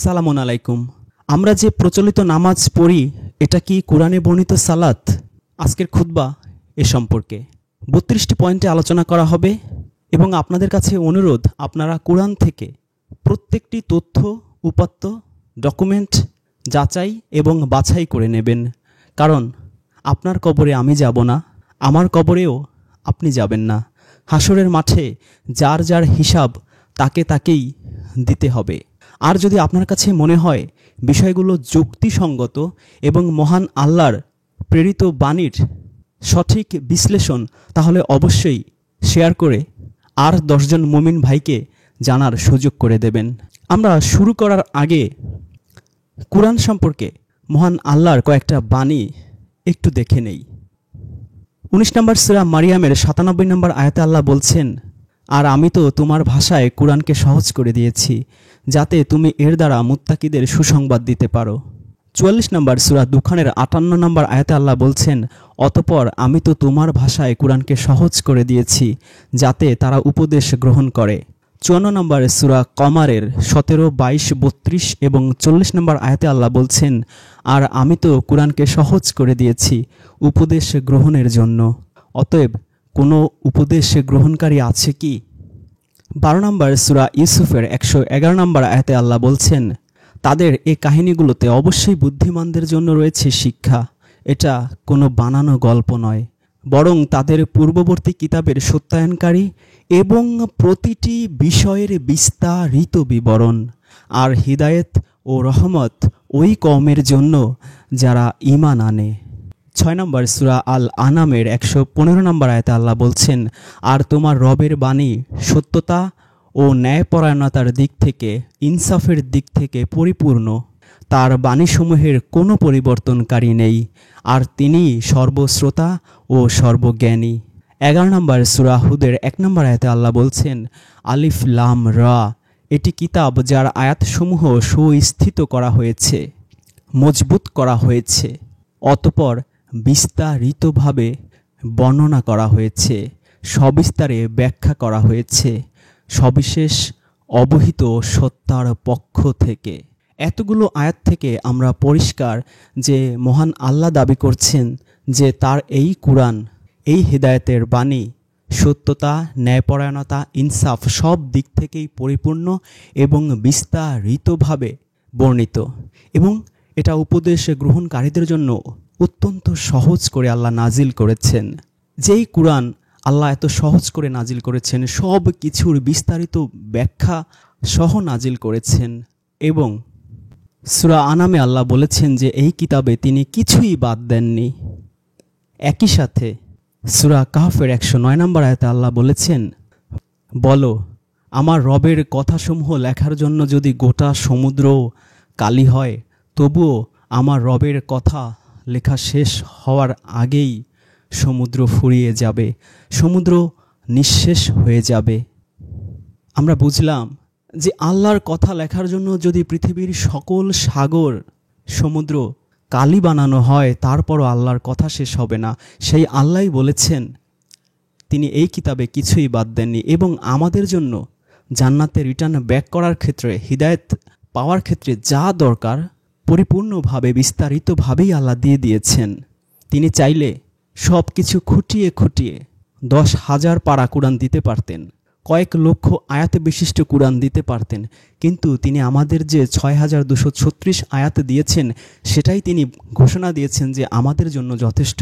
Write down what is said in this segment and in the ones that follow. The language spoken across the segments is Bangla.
সালামুন আলাইকুম। আমরা যে প্রচলিত নামাজ পড়ি এটা কি কোরআনে বর্ণিত সালাত? আজকের খুতবা এ সম্পর্কে 32টি পয়েন্টে আলোচনা করা হবে এবং আপনাদের কাছে অনুরোধ, আপনারা কোরআন থেকে প্রত্যেকটি তথ্য, উপাত্ত, ডকুমেন্ট যাচাই এবং বাছাই করে নেবেন। কারণ আপনার কবরে আমি যাব না, আমার কবরেও আপনি যাবেন না। হাসরের মাঠে যার যার হিসাব তাকে তাকেই দিতে হবে। আর যদি আপনার কাছে মনে হয় বিষয়গুলো যুক্তিসঙ্গত এবং মহান আল্লাহর প্রেরিত বাণীর সঠিক বিশ্লেষণ, তাহলে অবশ্যই শেয়ার করে আর 10 জন মুমিন ভাইকে জানার সুযোগ করে দেবেন। আমরা শুরু করার আগে কোরআন সম্পর্কে মহান আল্লাহর কয়েকটা বাণী একটু দেখে নেই। 19 নম্বর সূরা মারিয়ামের 97 নম্বর আয়াতে আল্লাহ বলছেন, আর আমি তো তোমার ভাষায় কোরআনকে সহজ করে দিয়েছি যাতে তুমি এর দ্বারা মুত্তাকিদের সুসংবাদ দিতে পারো। 44 নম্বর সূরা দুখানের 58 নম্বর আয়াতে আল্লাহ বলছেন, অতঃপর আমি তো তোমার ভাষায় কোরআনকে সহজ করে দিয়েছি যাতে তারা উপদেশ গ্রহণ করে। 54 নম্বর সূরা কমারের 17, 22, 32 এবং 40 নম্বর আয়াতে আল্লাহ বলছেন, আর আমি তো কোরআনকে সহজ করে দিয়েছি উপদেশ গ্রহণের জন্য। অতএব কোনো উপদেশ গ্রহণকারী আছে কি? 12 নম্বর সূরা ইউসুফের 111 নম্বর আয়াতে আল্লাহ বলছেন, তাদের এই কাহিনীগুলোতে অবশ্যই বুদ্ধিমানদের জন্য রয়েছে শিক্ষা। এটা কোনো বানানো গল্প নয়, বরং তাদের পূর্ববর্তী কিতাবের সত্যায়নকারী এবং প্রতিটি বিষয়ের বিস্তারিত বিবরণ। আর হিদায়েত ও রহমত ওই কওমের জন্য যারা ঈমান আনে। 6 নম্বর সূরা আল আনামের 115 নম্বর আয়াতে আল্লাহ বলছেন, আর তোমার রবের বাণী সত্যতা ও ন্যায়পরায়ণতার দিক থেকে, ইনসাফের দিক থেকে পরিপূর্ণ। তার বাণীসমূহের কোনো পরিবর্তনকারী নেই, আর তিনি সর্বশ্রোতা ও সর্বজ্ঞানী। 11 নম্বর সূরা হুদের 1 নম্বর আয়াতে আল্লাহ বলছেন, আলিফ লাম রা, এটি কিতাব যার আয়াতসমূহ সুস্থিত করা হয়েছে, মজবুত করা হয়েছে, অতঃপর বিস্তারিতভাবে বর্ণনা করা হয়েছে, সবিস্তারে ব্যাখ্যা করা হয়েছে, সবিশেষ অবহিত সত্তার পক্ষ থেকে। এতগুলো আয়াত থেকে আমরা পরিষ্কার যে মহান আল্লাহ দাবি করছেন যে তার এই কোরআন, এই হিদায়াতের বাণী সত্যতা, ন্যায়পরায়ণতা, ইনসাফ সব দিক থেকেই পরিপূর্ণ এবং বিস্তারিতভাবে বর্ণিত, এবং এটা উপদেশ গ্রহণকারীদের জন্য অত্যন্ত সহজ করে আল্লাহ নাজিল করেছেন। যেই কোরআন আল্লাহ এত সহজ করে নাজিল করেছেন, সব কিছুর বিস্তারিত ব্যাখ্যা সহ নাজিল করেছেন, এবং সূরা আনামে আল্লাহ বলেছেন যে এই কিতাবে তিনি কিছুই বাদ দেননি। একই সাথে সূরা কাহফের 109 নম্বর আয়াতে আল্লাহ বলেছেন, বলো, আমার রবের কথাসমূহ লেখার জন্য যদি গোটা সমুদ্র কালি হয়, তবুও আমার রবের কথা লেখা শেষ হওয়ার আগেই সমুদ্র ফুরিয়ে যাবে, সমুদ্র নিঃশেষ হয়ে যাবে। আমরা বুঝলাম যে আল্লাহর কথা লেখার জন্য যদি পৃথিবীর সকল সাগর, সমুদ্র কালি বানানো হয়, তারপরও আল্লাহর কথা শেষ হবে না। সেই আল্লাহই বলেছেন তিনি এই কিতাবে কিছুই বাদ দেননি, এবং আমাদের জন্য জান্নাতে রিটার্ন ব্যাক করার ক্ষেত্রে, হিদায়াত পাওয়ার ক্ষেত্রে যা দরকার পরিপূর্ণভাবে বিস্তারিতভাবেই আল্লাহ দিয়ে দিয়েছেন। তিনি চাইলে সব কিছু খুঁটিয়ে খুঁটিয়ে 10,000 পারা কোরআন দিতে পারতেন, কয়েক লক্ষ আয়াতে বিশিষ্ট কোরআন দিতে পারতেন, কিন্তু তিনি আমাদের যে 6,236 আয়াতে দিয়েছেন সেটাই তিনি ঘোষণা দিয়েছেন যে আমাদের জন্য যথেষ্ট,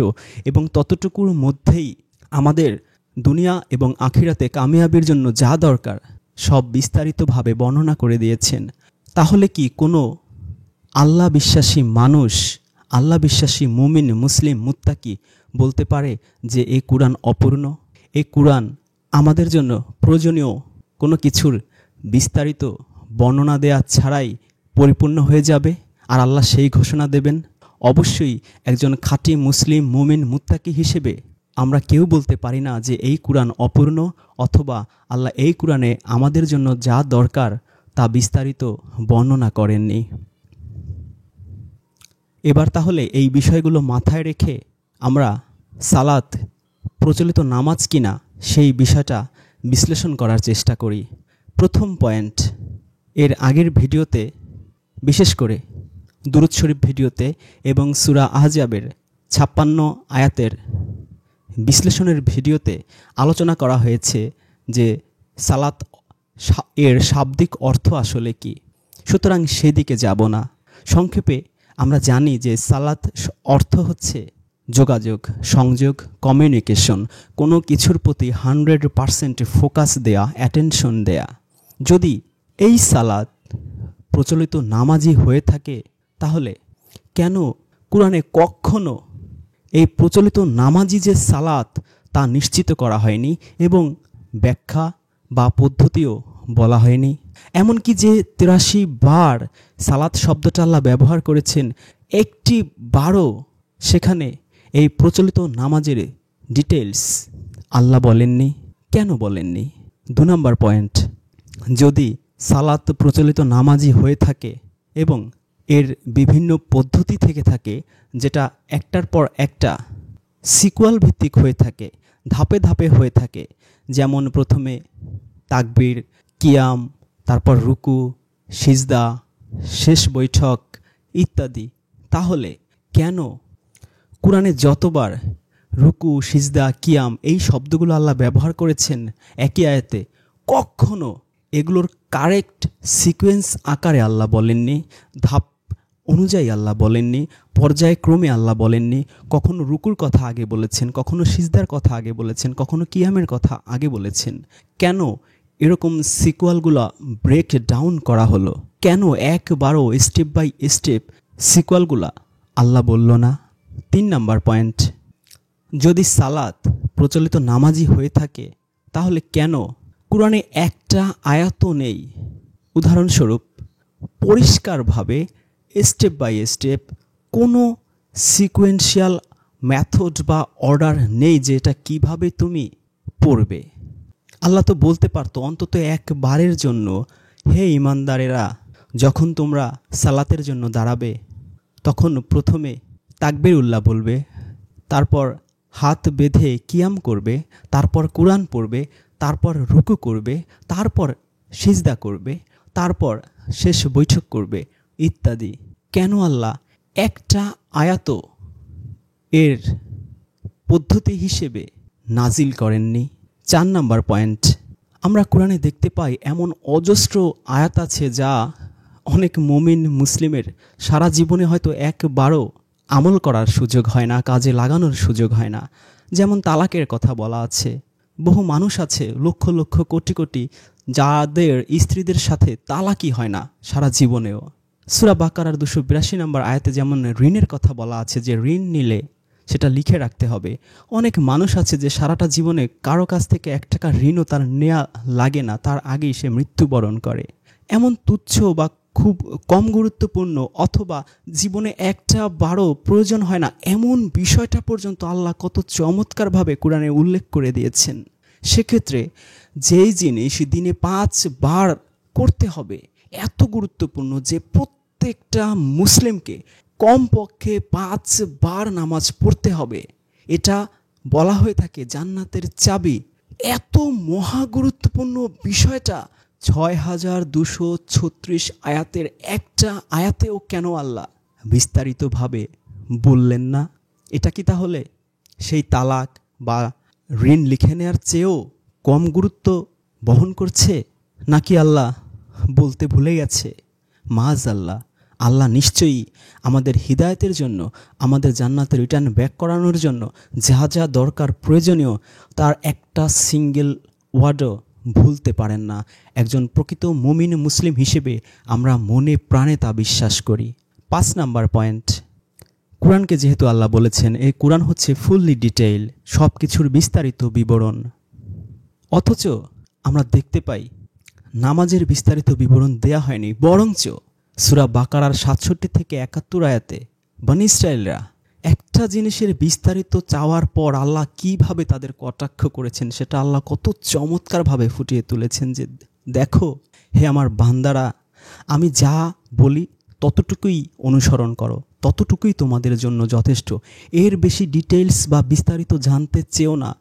এবং ততটুকুর মধ্যেই আমাদের দুনিয়া এবং আখিরাতে কামিয়াবির জন্য যা দরকার সব বিস্তারিতভাবে বর্ণনা করে দিয়েছেন। তাহলে কি কোনো আল্লাহ বিশ্বাসী মানুষ, আল্লাহ বিশ্বাসী মুমিন, মুসলিম, মুত্তাকি বলতে পারে যে এই কোরআন অপূর্ণ? এই কোরআন আমাদের জন্য প্রয়োজনীয় কোনো কিছুর বিস্তারিত বর্ণনা দেয়া ছাড়াই পরিপূর্ণ হয়ে যাবে, আর আল্লাহ সেই ঘোষণা দেবেন? অবশ্যই একজন খাঁটি মুসলিম, মুমিন, মুত্তাকি হিসেবে আমরা কেউ বলতে পারি না যে এই কোরআন অপূর্ণ, অথবা আল্লাহ এই কোরআনে আমাদের জন্য যা দরকার তা বিস্তারিত বর্ণনা করেননি। এবার তাহলে এই বিষয়গুলো মাথায় রেখে আমরা সালাত প্রচলিত নামাজ কিনা সেই বিষয়টা বিশ্লেষণ করার চেষ্টা করি। প্রথম পয়েন্ট, এর আগের ভিডিওতে বিশেষ করে দুরূদ শরীফ ভিডিওতে এবং সূরা আহজাবের 56 আয়াতের বিশ্লেষণের ভিডিওতে আলোচনা করা হয়েছে যে সালাত এর শাব্দিক অর্থ আসলে কি। সুতরাং সেদিকে যাব না। সংক্ষেপে আমরা জানি যে সালাত অর্থ হচ্ছে যোগাযোগ, সংযোগ, কমিউনিকেশন, কোনো কিছুর প্রতি 100% ফোকাস দেয়া, অ্যাটেনশন দেয়া। যদি এই সালাত প্রচলিত নামাজি হয়ে থাকে তাহলে কেন কুরআনে কখনো এই প্রচলিত নামাজি যে সালাত তা নিশ্চিত করা হয়নি এবং ব্যাখ্যা বা পদ্ধতিও বলা হয়নি? এমনকি যে 83 বার সালাত শব্দটা আল্লাহ ব্যবহার করেছেন, একটি বারও সেখানে এই প্রচলিত নামাজের ডিটেলস আল্লাহ বলেননি। কেন বলেননি? 2 নম্বর পয়েন্ট, যদি সালাত প্রচলিত নামাজি হয়ে থাকে এবং এর বিভিন্ন পদ্ধতি থেকে থাকে যেটা একটার পর একটা সিকুয়াল ভিত্তিক হয়ে থাকে, ধাপে ধাপে হয়ে থাকে, যেমন প্রথমে তাকবীর, কিয়াম, তারপর রুকু, সিজদা, শেষ বৈঠক ইত্যাদি, তাহলে কেন কুরআনে যতবার রুকু, সিজদা, কিয়াম এই শব্দগুলো আল্লাহ ব্যবহার করেছেন একই আয়াতে, কখনো এগুলোর কারেক্ট সিকোয়েন্স আকারে আল্লাহ বলেননি, ধাপ অনুযায়ী আল্লাহ বলেননি, পর্যায়ক্রমে আল্লাহ বলেননি? কখনো রুকুর কথা আগে বলেছেন, কখনো সিজদার কথা আগে বলেছেন, কখনো কিয়ামের কথা আগে বলেছেন। কেন এরকম সিকুয়ালগুলো ব্রেক ডাউন করা হলো? কেন একবারও স্টেপ বাই স্টেপ সিকুয়ালগুলা আল্লাহ বলল না? 3 নম্বর পয়েন্ট, যদি সালাত প্রচলিত নামাজি হয়ে থাকে তাহলে কেন কুরআনে একটা আয়াতও নেই উদাহরণস্বরূপ পরিষ্কারভাবে স্টেপ বাই স্টেপ কোনো সিকোয়েন্সিয়াল মেথড বা অর্ডার নেই যে এটা কীভাবে তুমি পড়বে? আল্লাহ তো বলতে পারতো অন্তত একবারের জন্য, হে ঈমানদারেরা, যখন তোমরা সালাতের জন্য দাঁড়াবে তখন প্রথমে তাকবীর উল্লাহ বলবে, তারপর হাত বেঁধে কিয়াম করবে, তারপর কুরআন পড়বে, তারপর রুকু করবে, তারপর সিজদা করবে, তারপর শেষ বৈঠক করবে ইত্যাদি। কেন আল্লাহ একটা আয়াত এর পদ্ধতি হিসেবে নাজিল করেননি? 4 নম্বর পয়েন্ট, আমরা কোরআনে দেখতে পাই এমন অজস্র আয়াত আছে যা অনেক মুমিন মুসলিমের সারা জীবনে হয়তো একবারও আমল করার সুযোগ হয় না, কাজে লাগানোর সুযোগ হয় না। যেমন তালাকের কথা বলা আছে। বহু মানুষ আছে, লক্ষ লক্ষ কোটি কোটি, যাদের স্ত্রীদের সাথে তালাকই হয় না সারা জীবনেও। সূরা বাকারার 282 নম্বর আয়াতে যেমন ঋণের কথা বলা আছে যে ঋণ নিলে সেটা লিখে রাখতে হবে। অনেক মানুষ আছে যে সারাটা জীবনে কারো কাছ থেকে 1 টাকা ঋণও তার নেওয়া লাগে না, তার আগেই সে মৃত্যুবরণ করে। এমন তুচ্ছ বা খুব কম গুরুত্বপূর্ণ অথবা জীবনে একটা বারও প্রয়োজন হয় না এমন বিষয়টা পর্যন্ত আল্লাহ কত চমৎকারভাবে কোরআনে উল্লেখ করে দিয়েছেন। সেক্ষেত্রে যেই জিনিস দিনে 5 বার করতে হবে এত গুরুত্বপূর্ণ যে প্রত্যেকটা মুসলিমকে কমপক্ষে 5 বার নামাজ পড়তে হবে, এটা বলা হয়ে থাকে জান্নাতের চাবি। এত মহা গুরুত্বপূর্ণ বিষয়টা 6236 আয়াতের একটা আয়াতেও কেন আল্লাহ বিস্তারিতভাবে বললেন না? এটা কি তাহলে সেই তালাক বা ঋণ লিখে নেওয়ার চেয়েও কম গুরুত্ব বহন করছে? নাকি আল্লাহ বলতে ভুলে গেছে? মাআযাল্লাহ, আল্লাহ নিশ্চয়ই আমাদের হিদায়াতের জন্য, আমাদের জান্নাতের রিটার্ন ব্যাক করানোর জন্য যা যা দরকার প্রয়োজনীয় তার একটা সিঙ্গেল ওয়ার্ডও ভুলতে পারেন না। একজন প্রকৃত মুমিন মুসলিম হিসেবে আমরা মনে প্রাণে তা বিশ্বাস করি। 5 নাম্বার পয়েন্ট, কোরআনকে যেহেতু আল্লাহ বলেছেন এই কোরআন হচ্ছে ফুললি ডিটেইল, সব কিছুর বিস্তারিত বিবরণ, অথচ আমরা দেখতে পাই নামাজের বিস্তারিত বিবরণ দেয়া হয়নি। বরঞ্চ সূরা বাকারার 67 থেকে 71 আয়াতে বনী ইসরাইলরা একটা জিনিসের বিস্তারিত চাওয়ার পর আল্লাহ কিভাবে তাদের কটাক্ষ করেছেন সেটা আল্লাহ কত চমৎকারভাবে ফুটিয়ে তুলেছেন যে দেখো হে আমার বান্দারা, আমি যা বলি ততটুকুই অনুসরণ করো, ততটুকুই তোমাদের জন্য যথেষ্ট। এর বেশি ডিটেইলস বা বিস্তারিত জানতে চেও না।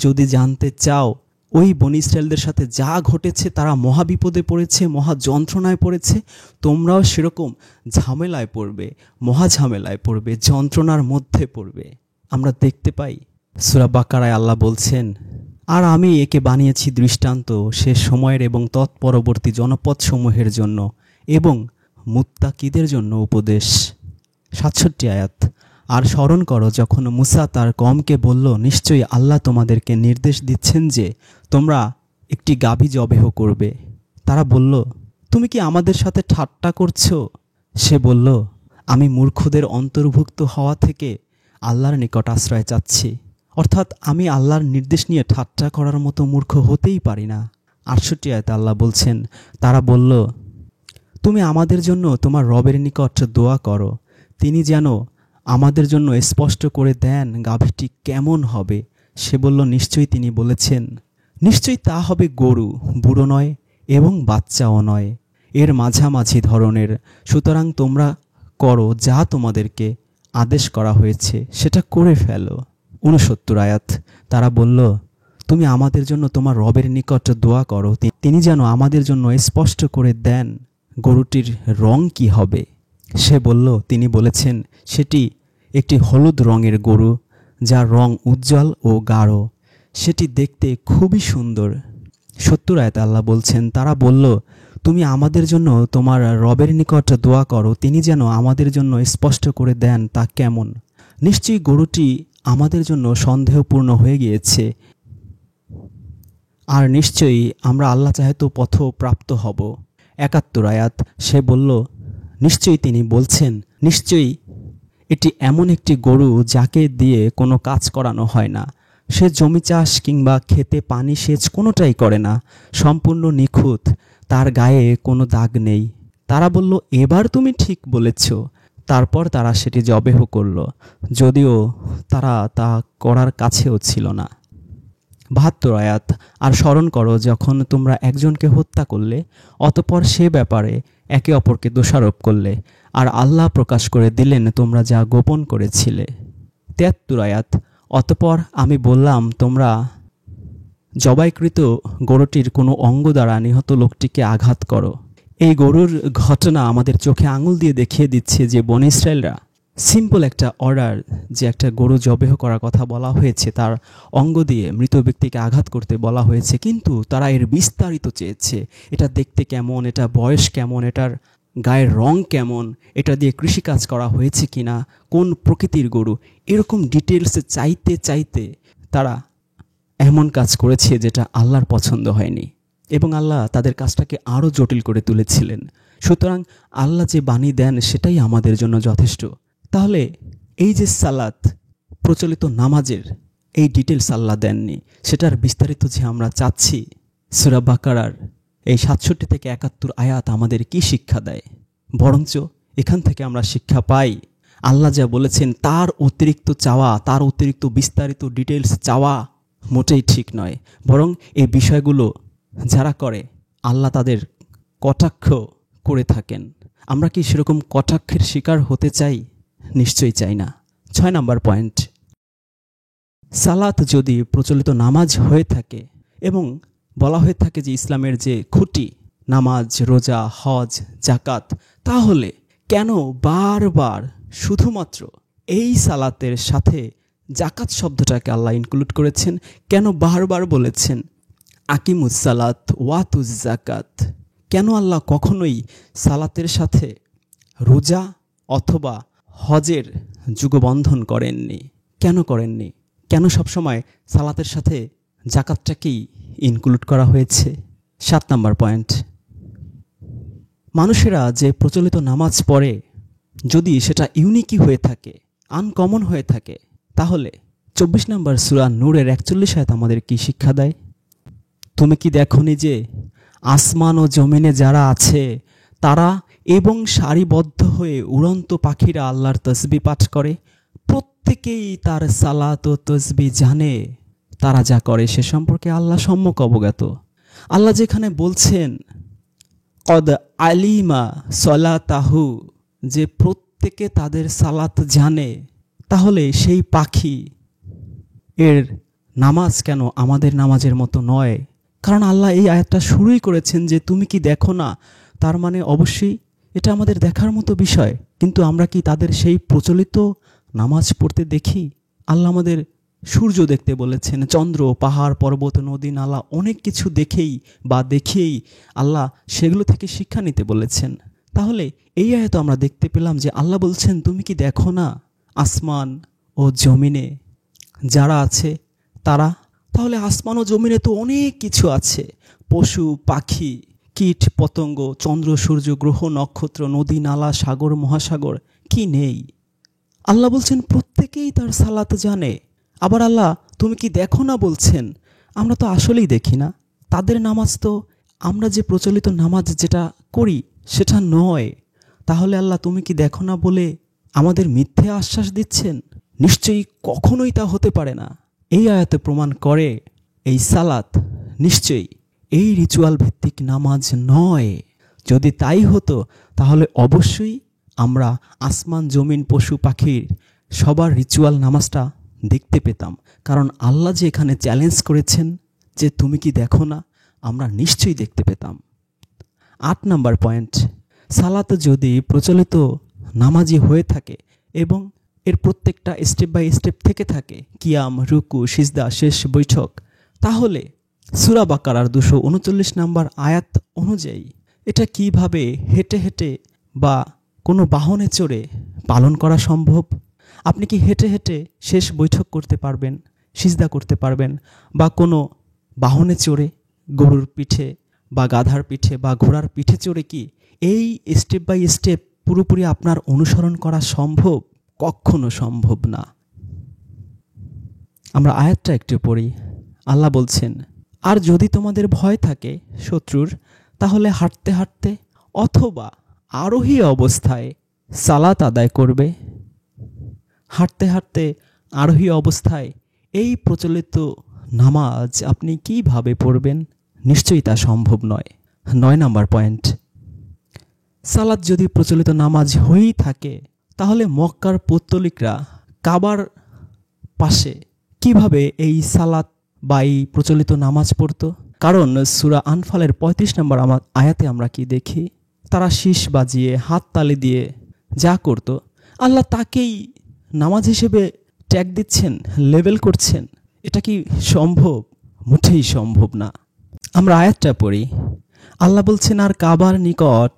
যদি জানতে চাও ওই বনী ইসরায়েলদের সাথে যা ঘটেছে, তারা মহাবিপদে পড়েছে, মহা যন্ত্রণায় পড়েছে, তোমরাও সেরকম ঝামেলায় পড়বে, মহা ঝামেলায় পড়বে, যন্ত্রণার মধ্যে পড়বে। আমরা দেখতে পাই সূরা বাকারায় আল্লাহ বলছেন, আর আমি একে বানিয়েছি দৃষ্টান্ত শেষ সময়ের এবং তৎপরবর্তী জনপদসমূহের জন্য এবং মুত্তাকিদের জন্য উপদেশ। ৬৭ আয়াত। আর স্মরণ করো যখন মুসা তার কওমকে বলল, নিশ্চয়ই আল্লাহ তোমাদেরকে নির্দেশ দিচ্ছেন যে তোমরা একটি গাভী জবেহ করবে। তারা বলল, তুমি কি আমাদের সাথে ঠাট্টা করছো? সে বলল, আমি মূর্খদের অন্তর্ভুক্ত হওয়া থেকে আল্লাহর নিকট আশ্রয় চাচ্ছি। অর্থাৎ আমি আল্লাহর নির্দেশ নিয়ে ঠাট্টা করার মতো মূর্খ হতেই পারি না। ৬৮ আয়াতে আল্লাহ বলছেন, তারা বলল, তুমি আমাদের জন্য তোমার রবের নিকট দোয়া করো, তিনি যেন আমাদের জন্য স্পষ্ট করে দেন গাভীটি কেমন হবে। সে বলল, নিশ্চয়ই তিনি বলেছেন, নিশ্চয়ই তা হবে গরু, বুড়ো নয় এবং বাচ্চাও নয়, এর মাঝামাঝি ধরনের। সুতরাং তোমরা করো যা তোমাদেরকে আদেশ করা হয়েছে, সেটা করে ফেলো। ৬৯ আয়াত। তারা বলল, তুমি আমাদের জন্য তোমার রবের নিকট দোয়া করো, তিনি যেন আমাদের জন্য স্পষ্ট করে দেন গরুটির রং কি হবে। সে বলল, তিনি বলেছেন, সেটি একটি হলুদ রঙের গরু, যার রং উজ্জ্বল ও গাঢ়, সেটি দেখতে খুবই সুন্দর। ৭০ আয়াতে আল্লাহ বলছেন, তারা বলল, তুমি আমাদের জন্য তোমার রবের নিকট দোয়া করো, তিনি যেন আমাদের জন্য স্পষ্ট করে দেন তা কেমন। নিশ্চয়ই গরুটি আমাদের জন্য সন্দেহপূর্ণ হয়ে গিয়েছে, আর নিশ্চয়ই আমরা আল্লাহ চাহে তো পথপ্রাপ্ত হব। ৭১ আয়াত। সে বলল, নিশ্চয়ই তিনি বলছেন, নিশ্চয়ই এটি এমন একটি গরু যাকে দিয়ে কোনো কাজ করানো হয় না, সে জমি চাষ কিংবা খেতে পানি সেচ কোনোটাই করে না, সম্পূর্ণ নিখুঁত, তার গায়ে কোনো দাগ নেই। তারা বলল, এবার তুমি ঠিক বলেছ। তারপর তারা সেটি জবেহ করল, যদিও তারা তা করার কাছেও ছিল না। ৭২ আয়াত। আর স্মরণ করো যখন তোমরা একজনকে হত্যা করলে, অতঃপর সে ব্যাপারে একে অপরকে দোষারোপ করলে, আর আল্লাহ প্রকাশ করে দিলেন তোমরা যা গোপন করেছিলে। ৭৩ আয়াত। অতঃপর আমি বললাম, তোমরা জবাইকৃত গরুটির কোনো অঙ্গ দ্বারা নিহত লোকটিকে আঘাত করো। এই গরুর ঘটনা আমাদের চোখে আঙুল দিয়ে দেখিয়ে দিচ্ছে যে বনী ইসরায়েলরা সিম্পল একটা অর্ডার, যে একটা গরু জবেহ করার কথা বলা হয়েছে, তার অঙ্গ দিয়ে মৃত ব্যক্তিকে আঘাত করতে বলা হয়েছে, কিন্তু তারা এর বিস্তারিত চেয়েছে। এটা দেখতে কেমন, এটা বয়স কেমন, এটার গায়ের রং কেমন, এটা দিয়ে কৃষিকাজ করা হয়েছে কিনা, কোন প্রকৃতির গরু, এরকম ডিটেলসে চাইতে চাইতে তারা এমন কাজ করেছে যেটা আল্লাহর পছন্দ হয়নি, এবং আল্লাহ তাদের কাজটাকে আরও জটিল করে তুলেছিলেন। সুতরাং আল্লাহ যে বাণী দেন সেটাই আমাদের জন্য যথেষ্ট। তাহলে এই যে সালাত, প্রচলিত নামাজের এই ডিটেলস আল্লাহ দেননি, সেটার বিস্তারিত যে আমরা চাচ্ছি, সূরা বাকারার এই ৬৭ থেকে ৭১ আয়াত আমাদের কি শিক্ষা দেয়? বরঞ্চ এখান থেকে আমরা শিক্ষা পাই, আল্লাহ যা বলেছেন তার অতিরিক্ত চাওয়া, তার অতিরিক্ত বিস্তারিত ডিটেলস চাওয়া মোটেই ঠিক নয়। বরং এই বিষয়গুলো যারা করে আল্লাহ তাদের কটাক্ষ করে থাকেন। আমরা কি সেরকম কটাক্ষের শিকার হতে চাই? নিশ্চয়ই চাই না। ৬ নম্বর পয়েন্ট, সালাত যদি প্রচলিত নামাজ হয়ে থাকে এবং বলা হয়ে থাকে যে ইসলামের যে খুঁটি নামাজ, রোজা, হজ, জাকাত, তাহলে কেন বারবার শুধুমাত্র এই সালাতের সাথে জাকাত শব্দটাকে আল্লাহ ইনক্লুড করেছেন? কেন বারবার বলেছেন আকিমুস সালাত ওয়াতুজ জাকাত? কেন আল্লাহ কখনোই সালাতের সাথে রোজা অথবা হজের যুগবন্ধন করেননি? কেন করেননি? কেন সবসময় সালাতের সাথে জাকাতটাকেই ইনক্লুড করা হয়েছে? ৭ নম্বর পয়েন্ট, মানুষেরা যে প্রচলিত নামাজ পড়ে, যদি সেটা ইউনিকই হয়ে থাকে, আনকমন হয়ে থাকে, তাহলে ২৪ নম্বর সূরা নূরের ৪১ আয়াত আমাদের কি শিক্ষা দেয়? তুমি কি দেখোনি যে আসমান ও জমিনে যারা আছে তারা এবং সারিবদ্ধ হয়ে উড়ন্ত পাখিরা আল্লাহর তসবিহ পাঠ করে, প্রত্যেকেই তার সালাত ও তসবিহ জানে, তারা যা করে সে সম্পর্কে আল্লাহ সম্যক অবগত। আল্লাহ যেখানে বলছেন কদ আলিমা সলাতাহু, যে প্রত্যেকে তাদের সালাত জানে, তাহলে সেই পাখি এর নামাজ কেন আমাদের নামাজের মতো নয়? কারণ আল্লাহ এই আয়াতটা শুরুই করেছেন যে তুমি কি দেখো না, তার মানে অবশ্যই এটা আমাদের দেখার মতো বিষয়। কিন্তু আমরা কি তাদের সেই প্রচলিত নামাজ পড়তে দেখি? আল্লাহ আমাদের সূর্য দেখতে বলেছেন, চন্দ্র, পাহাড়, পর্বত, নদী, নালা, অনেক কিছু দেখেই বা দেখিয়েই আল্লাহ সেগুলো থেকে শিক্ষা নিতে বলেছেন। তাহলে এই আয়াত আমরা দেখতে পেলাম যে আল্লাহ বলছেন তুমি কি দেখো না আসমান ও জমিনে যারা আছে তারা? তাহলে আসমান ও জমিনে তো অনেক কিছু আছে, পশু পাখি, কীট পতঙ্গ, চন্দ্র সূর্য, গ্রহ নক্ষত্র, নদী নালা, সাগর মহাসাগর, কি নেই? আল্লাহ বলছেন প্রত্যেকেই তার সালাত জানে। আবার আল্লাহ তুমি কি দেখো না বলছেন, আমরা তো আসলেই দেখি না। তাদের নামাজ তো আমরা যে প্রচলিত নামাজ যেটা করি সেটা নয়। তাহলে আল্লাহ তুমি কি দেখো না বলে আমাদের মিথ্যে আশ্বাস দিচ্ছেন? নিশ্চয়ই কখনোই তা হতে পারে না। এই আয়াতে প্রমাণ করে এই সালাত নিশ্চয়ই এই রিচুয়াল ভিত্তিক নামাজ নয়। যদি তাই হতো তাহলে অবশ্যই আমরা আসমান জমিন পশু পাখির সবার রিচুয়াল নামাজটা দেখতে পেতাম। কারণ আল্লাহ যে এখানে চ্যালেঞ্জ করেছেন যে তুমি কি দেখো না, আমরা নিশ্চয়ই দেখতে পেতাম। 8 নম্বর পয়েন্ট, সালাত যদি প্রচলিত নামাজি হয়ে থাকে এবং এর প্রত্যেকটা স্টেপ বাই স্টেপ থেকে থাকে, কিয়াম, রুকু, সিজদা, শেষ বৈঠক, তাহলে সূরা বাকারার 239 নম্বর আয়াত অনুযায়ী এটা কিভাবে হেঁটে হেঁটে বা কোনো বাহনে চড়ে পালন করা সম্ভব? আপনি কি হেঁটে হেঁটে শেষ বৈঠক করতে পারবেন, সিজদা করতে পারবেন, বা কোনো বাহনে চড়ে গরুর পিঠে বা গাধার পিঠে বা ঘোড়ার পিঠে চড়ে কি এই স্টেপ বাই স্টেপ পুরোপুরি আপনার অনুসরণ করা সম্ভব? কখনো সম্ভব না। আমরা আয়াতটা একটু পড়ি। আল্লাহ বলছেন, আর যদি তোমাদের ভয় থাকে শত্রুর, তাহলে হাঁটতে হাঁটতে অথবা আরোহী অবস্থায় সালাত আদায় করবে। হাঁটতে হাঁটতে আরোহী অবস্থায় এই প্রচলিত নামাজ আপনি কিভাবে পড়বেন? নিশ্চয়ই তা সম্ভব নয়। 9 নম্বর পয়েন্ট, সালাত যদি প্রচলিত নামাজ হয়েই থাকে তাহলে মক্কার পৌত্তলিকরা কাবার পাশে কিভাবে এই সালাত বা এই প্রচলিত নামাজ পড়তো? কারণ সূরা আনফালের 35 নম্বর আয়াতে আমরা কি দেখি? তারা শীষ বাজিয়ে হাত তালি দিয়ে যা করত, আল্লাহ তাকেই নামাজ হিসেবে ট্যাগ দিচ্ছেন, লেবেল করছেন। এটা কি সম্ভব? মোটেই সম্ভব না। আমরা আয়াতটা পড়ি। আল্লাহ বলছেন, আর কাবার নিকট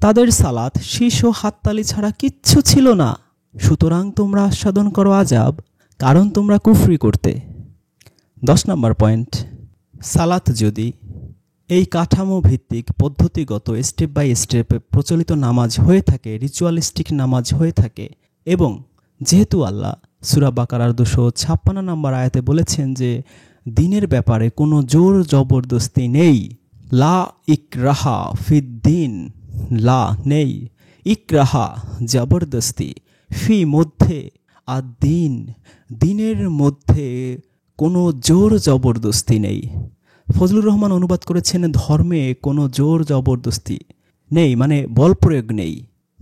তাদের সালাত শীষ ও হাততালি ছাড়া কিচ্ছু ছিল না, সুতরাং তোমরা আস্বাদন করো আযাব, কারণ তোমরা কুফরি করতে। 10 নম্বর পয়েন্ট, সালাত যদি এই কাঠামো ভিত্তিক পদ্ধতিগত স্টেপ বাই স্টেপ প্রচলিত নামাজ হয়ে থাকে, রিচুয়ালিস্টিক নামাজ হয়ে থাকে, এবং যেহেতু আল্লাহ সূরা বাকারার 256 নম্বর আয়াতে বলেছেন যে দিনের ব্যাপারে কোনো জোর জবরদস্তি নেই, লা ইকরাহা ফিদ্দিন, লা নেই, ইকরাহা জবরদস্তি, ফি মধ্যে, আর দিন দিনের মধ্যে কোনো জোর জবরদস্তি নেই। ফজলুর রহমান অনুবাদ করেছেন ধর্মে কোনো জোর জবরদস্তি নেই, মানে বল প্রয়োগ নেই।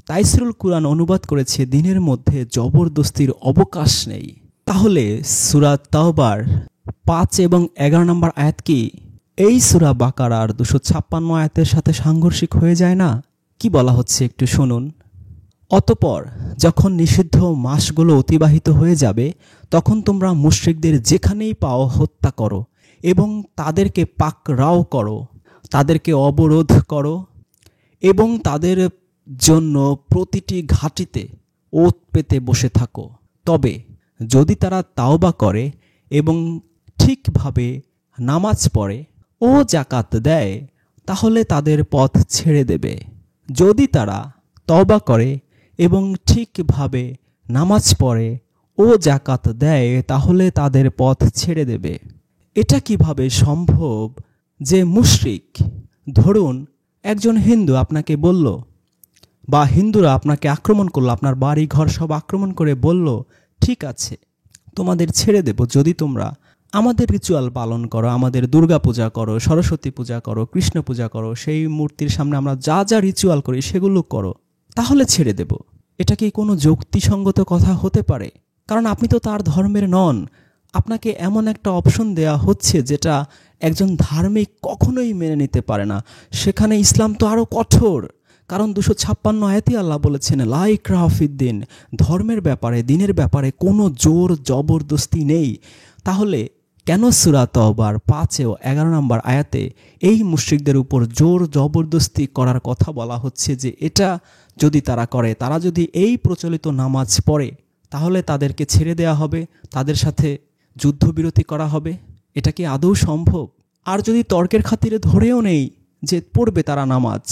তাইসিরুল কুরআন অনুবাদ করেছে দিনের মধ্যে জবরদস্তির অবকাশ নেই। তাহলে সূরা তাওবার 5 এবং 11 নম্বর আয়াত কি এই সূরা বাকারার 256 আয়াতের সাথে সাংঘর্ষিক হয়ে যায় না? কি বলা হচ্ছে একটু শুনুন। অতঃপর যখন নিষিদ্ধ মাসগুলো অতিবাহিত হয়ে যাবে, তখন তোমরা মুশরিকদের যেখানেই পাও হত্যা করো এবং তাদেরকে পাকড়াও করো, তাদেরকে অবরোধ করো এবং তাদের জন্য প্রতিটি ঘাঁটিতে ওত পেতে বসে থাকো। তবে যদি তারা তাওবা করে এবং ঠিকভাবে নামাজ পড়ে ও যাকাত দেয়, তাহলে তাদের পথ ছেড়ে দেবে। যদি তারা তওবা করে এবং ঠিকভাবে নামাজ পড়ে ও যাকাত দেয়, তাহলে তাদের পথ ছেড়ে দেবে। এটা কিভাবে সম্ভব যে মুশরিক, ধরুন একজন হিন্দু আপনাকে বলল, বা হিন্দুরা আপনাকে আক্রমণ করলো, আপনার বাড়ি ঘর সব আক্রমণ করে বলল, ঠিক আছে তোমাদের ছেড়ে দেব যদি তোমরা আমাদের রিচুয়াল পালন করো, আমাদের দুর্গা পূজা করো, সরস্বতী পূজা করো, কৃষ্ণ পূজা করো, সেই মূর্তির সামনে আমরা যা যা রিচুয়াল করি সেগুলো করো, তাহলে ছেড়ে দেব। এটা কি কোনো যুক্তিসঙ্গত কথা হতে পারে? কারণ আপনি তো তার ধর্মের নন, আপনাকে এমন একটা অপশন দেয়া হচ্ছে যেটা একজন ধার্মিক কখনোই মেনে নিতে পারে না। সেখানে ইসলাম তো আরও কঠোর, কারণ 256 আয়াতে আল্লাহ বলেছেন লা ইকরাহা ফিদ্দিন, ধর্মের ব্যাপারে, দিনের ব্যাপারে কোনো জোর জবরদস্তি নেই। তাহলে কেন সূরা তাওবার 5 ও 11 নম্বর আয়াতে এই মুশরিকদের উপর জোর জবরদস্তি করার কথা বলা হচ্ছে যে এটা যদি তারা করে, তারা যদি এই প্রচলিত নামাজ পড়ে, তাহলে তাদেরকে ছেড়ে দেয়া হবে, তাদের সাথে যুদ্ধবিরতি করা হবে? এটা কি আদৌ সম্ভব? আর যদি তর্কের খাতিরে ধরেও নেই যে পড়বে তারা নামাজ,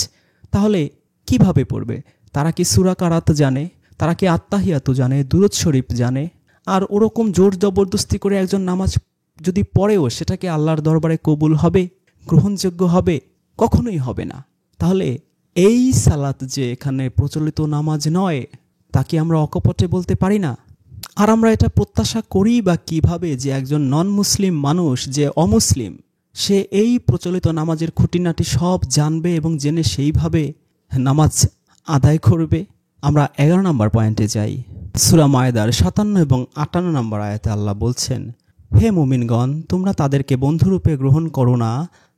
তাহলে কিভাবে পড়বে? তারা কি সূরা কারাত জানে? তারা কি আত্তাহিয়াতু জানে, দুরূদ শরীফ জানে? আর ওরকম জোর জবরদস্তি করে একজন নামাজ যদি পড়েও সেটা কি আল্লাহর দরবারে কবুল হবে, গ্রহণযোগ্য হবে? কখনোই হবে না। তাহলে এই সালাত যে এখানে প্রচলিত নামাজ নয়, তা কি আমরা অকপটে বলতে পারি না? আর আমরা এটা প্রত্যাশা করি বা কিভাবে যে একজন নন মুসলিম মানুষ, যে অমুসলিম, সে এই প্রচলিত নামাজের খুঁটিনাটি সব জানবে এবং জেনে সেইভাবে নামাজ আদায় করবে? আমরা 11 নম্বর পয়েন্টে যাই। সূরা মায়েদার 57 এবং 58 নম্বর আয়াতে আল্লাহ বলছেন, হে মুমিনগণ, তোমরা তাদেরকে বন্ধুরূপে গ্রহণ করো না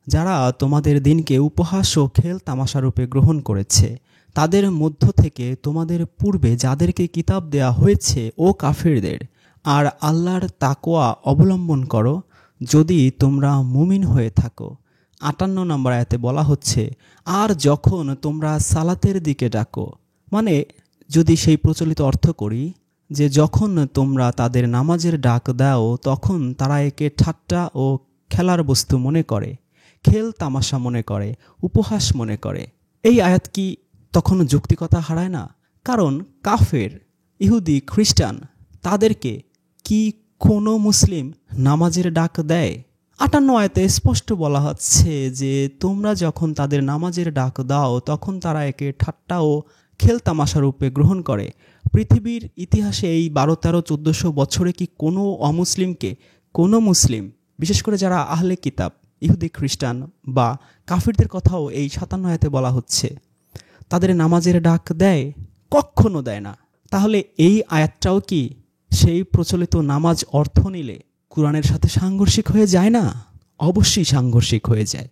যারা তোমাদের দিনকে উপহাস ও খেল তামাশারূপে গ্রহণ করেছে। তাদের মধ্য থেকে তোমাদের পূর্বে যাদেরকে কিতাব দেয়া হয়েছে ও কাফিরদের, আর আল্লাহর তাকওয়া অবলম্বন করো যদি তোমরা মুমিন হয়ে থাকো। 58 নম্বর আয়াতে বলা হচ্ছে, আর যখন তোমরা সালাতের দিকে ডাকো, মানে যদি সেই প্রচলিত অর্থ করি যে যখন তোমরা তাদের নামাজের ডাক দাও, তখন তারা একে ঠাট্টা ও খেলার বস্তু মনে করে, খেল তামাশা মনে করে, উপহাস মনে করে। এই আয়াত কি তখন যৌক্তিকতা হারায় না? কারণ কাফের, ইহুদি, খ্রিস্টান, তাদেরকে কি কোনো মুসলিম নামাজের ডাক দেয়? 58 আয়াতে স্পষ্ট বলা হচ্ছে যে তোমরা যখন তাদের নামাজের ডাক দাও, তখন তারা একে ঠাট্টা ও খেল তামাশা রূপে গ্রহণ করে। পৃথিবীর ইতিহাসে এই 12, 13, 1400 বছরে কি কোনো অমুসলিমকে, কোনো মুসলিম, বিশেষ করে যারা আহলে কিতাব, ইহুদি, খ্রিস্টান বা কাফিরদের কথাও এই 57 আয়াতে বলা হচ্ছে, তাদের নামাজের ডাক দেয়? কখনো দেয় না। তাহলে এই আয়াতটাও কি সেই প্রচলিত নামাজ অর্থ নিলে কুরআনের সাথে সাংঘর্ষিক হয়ে যায় না? অবশ্যই সাংঘর্ষিক হয়ে যায়।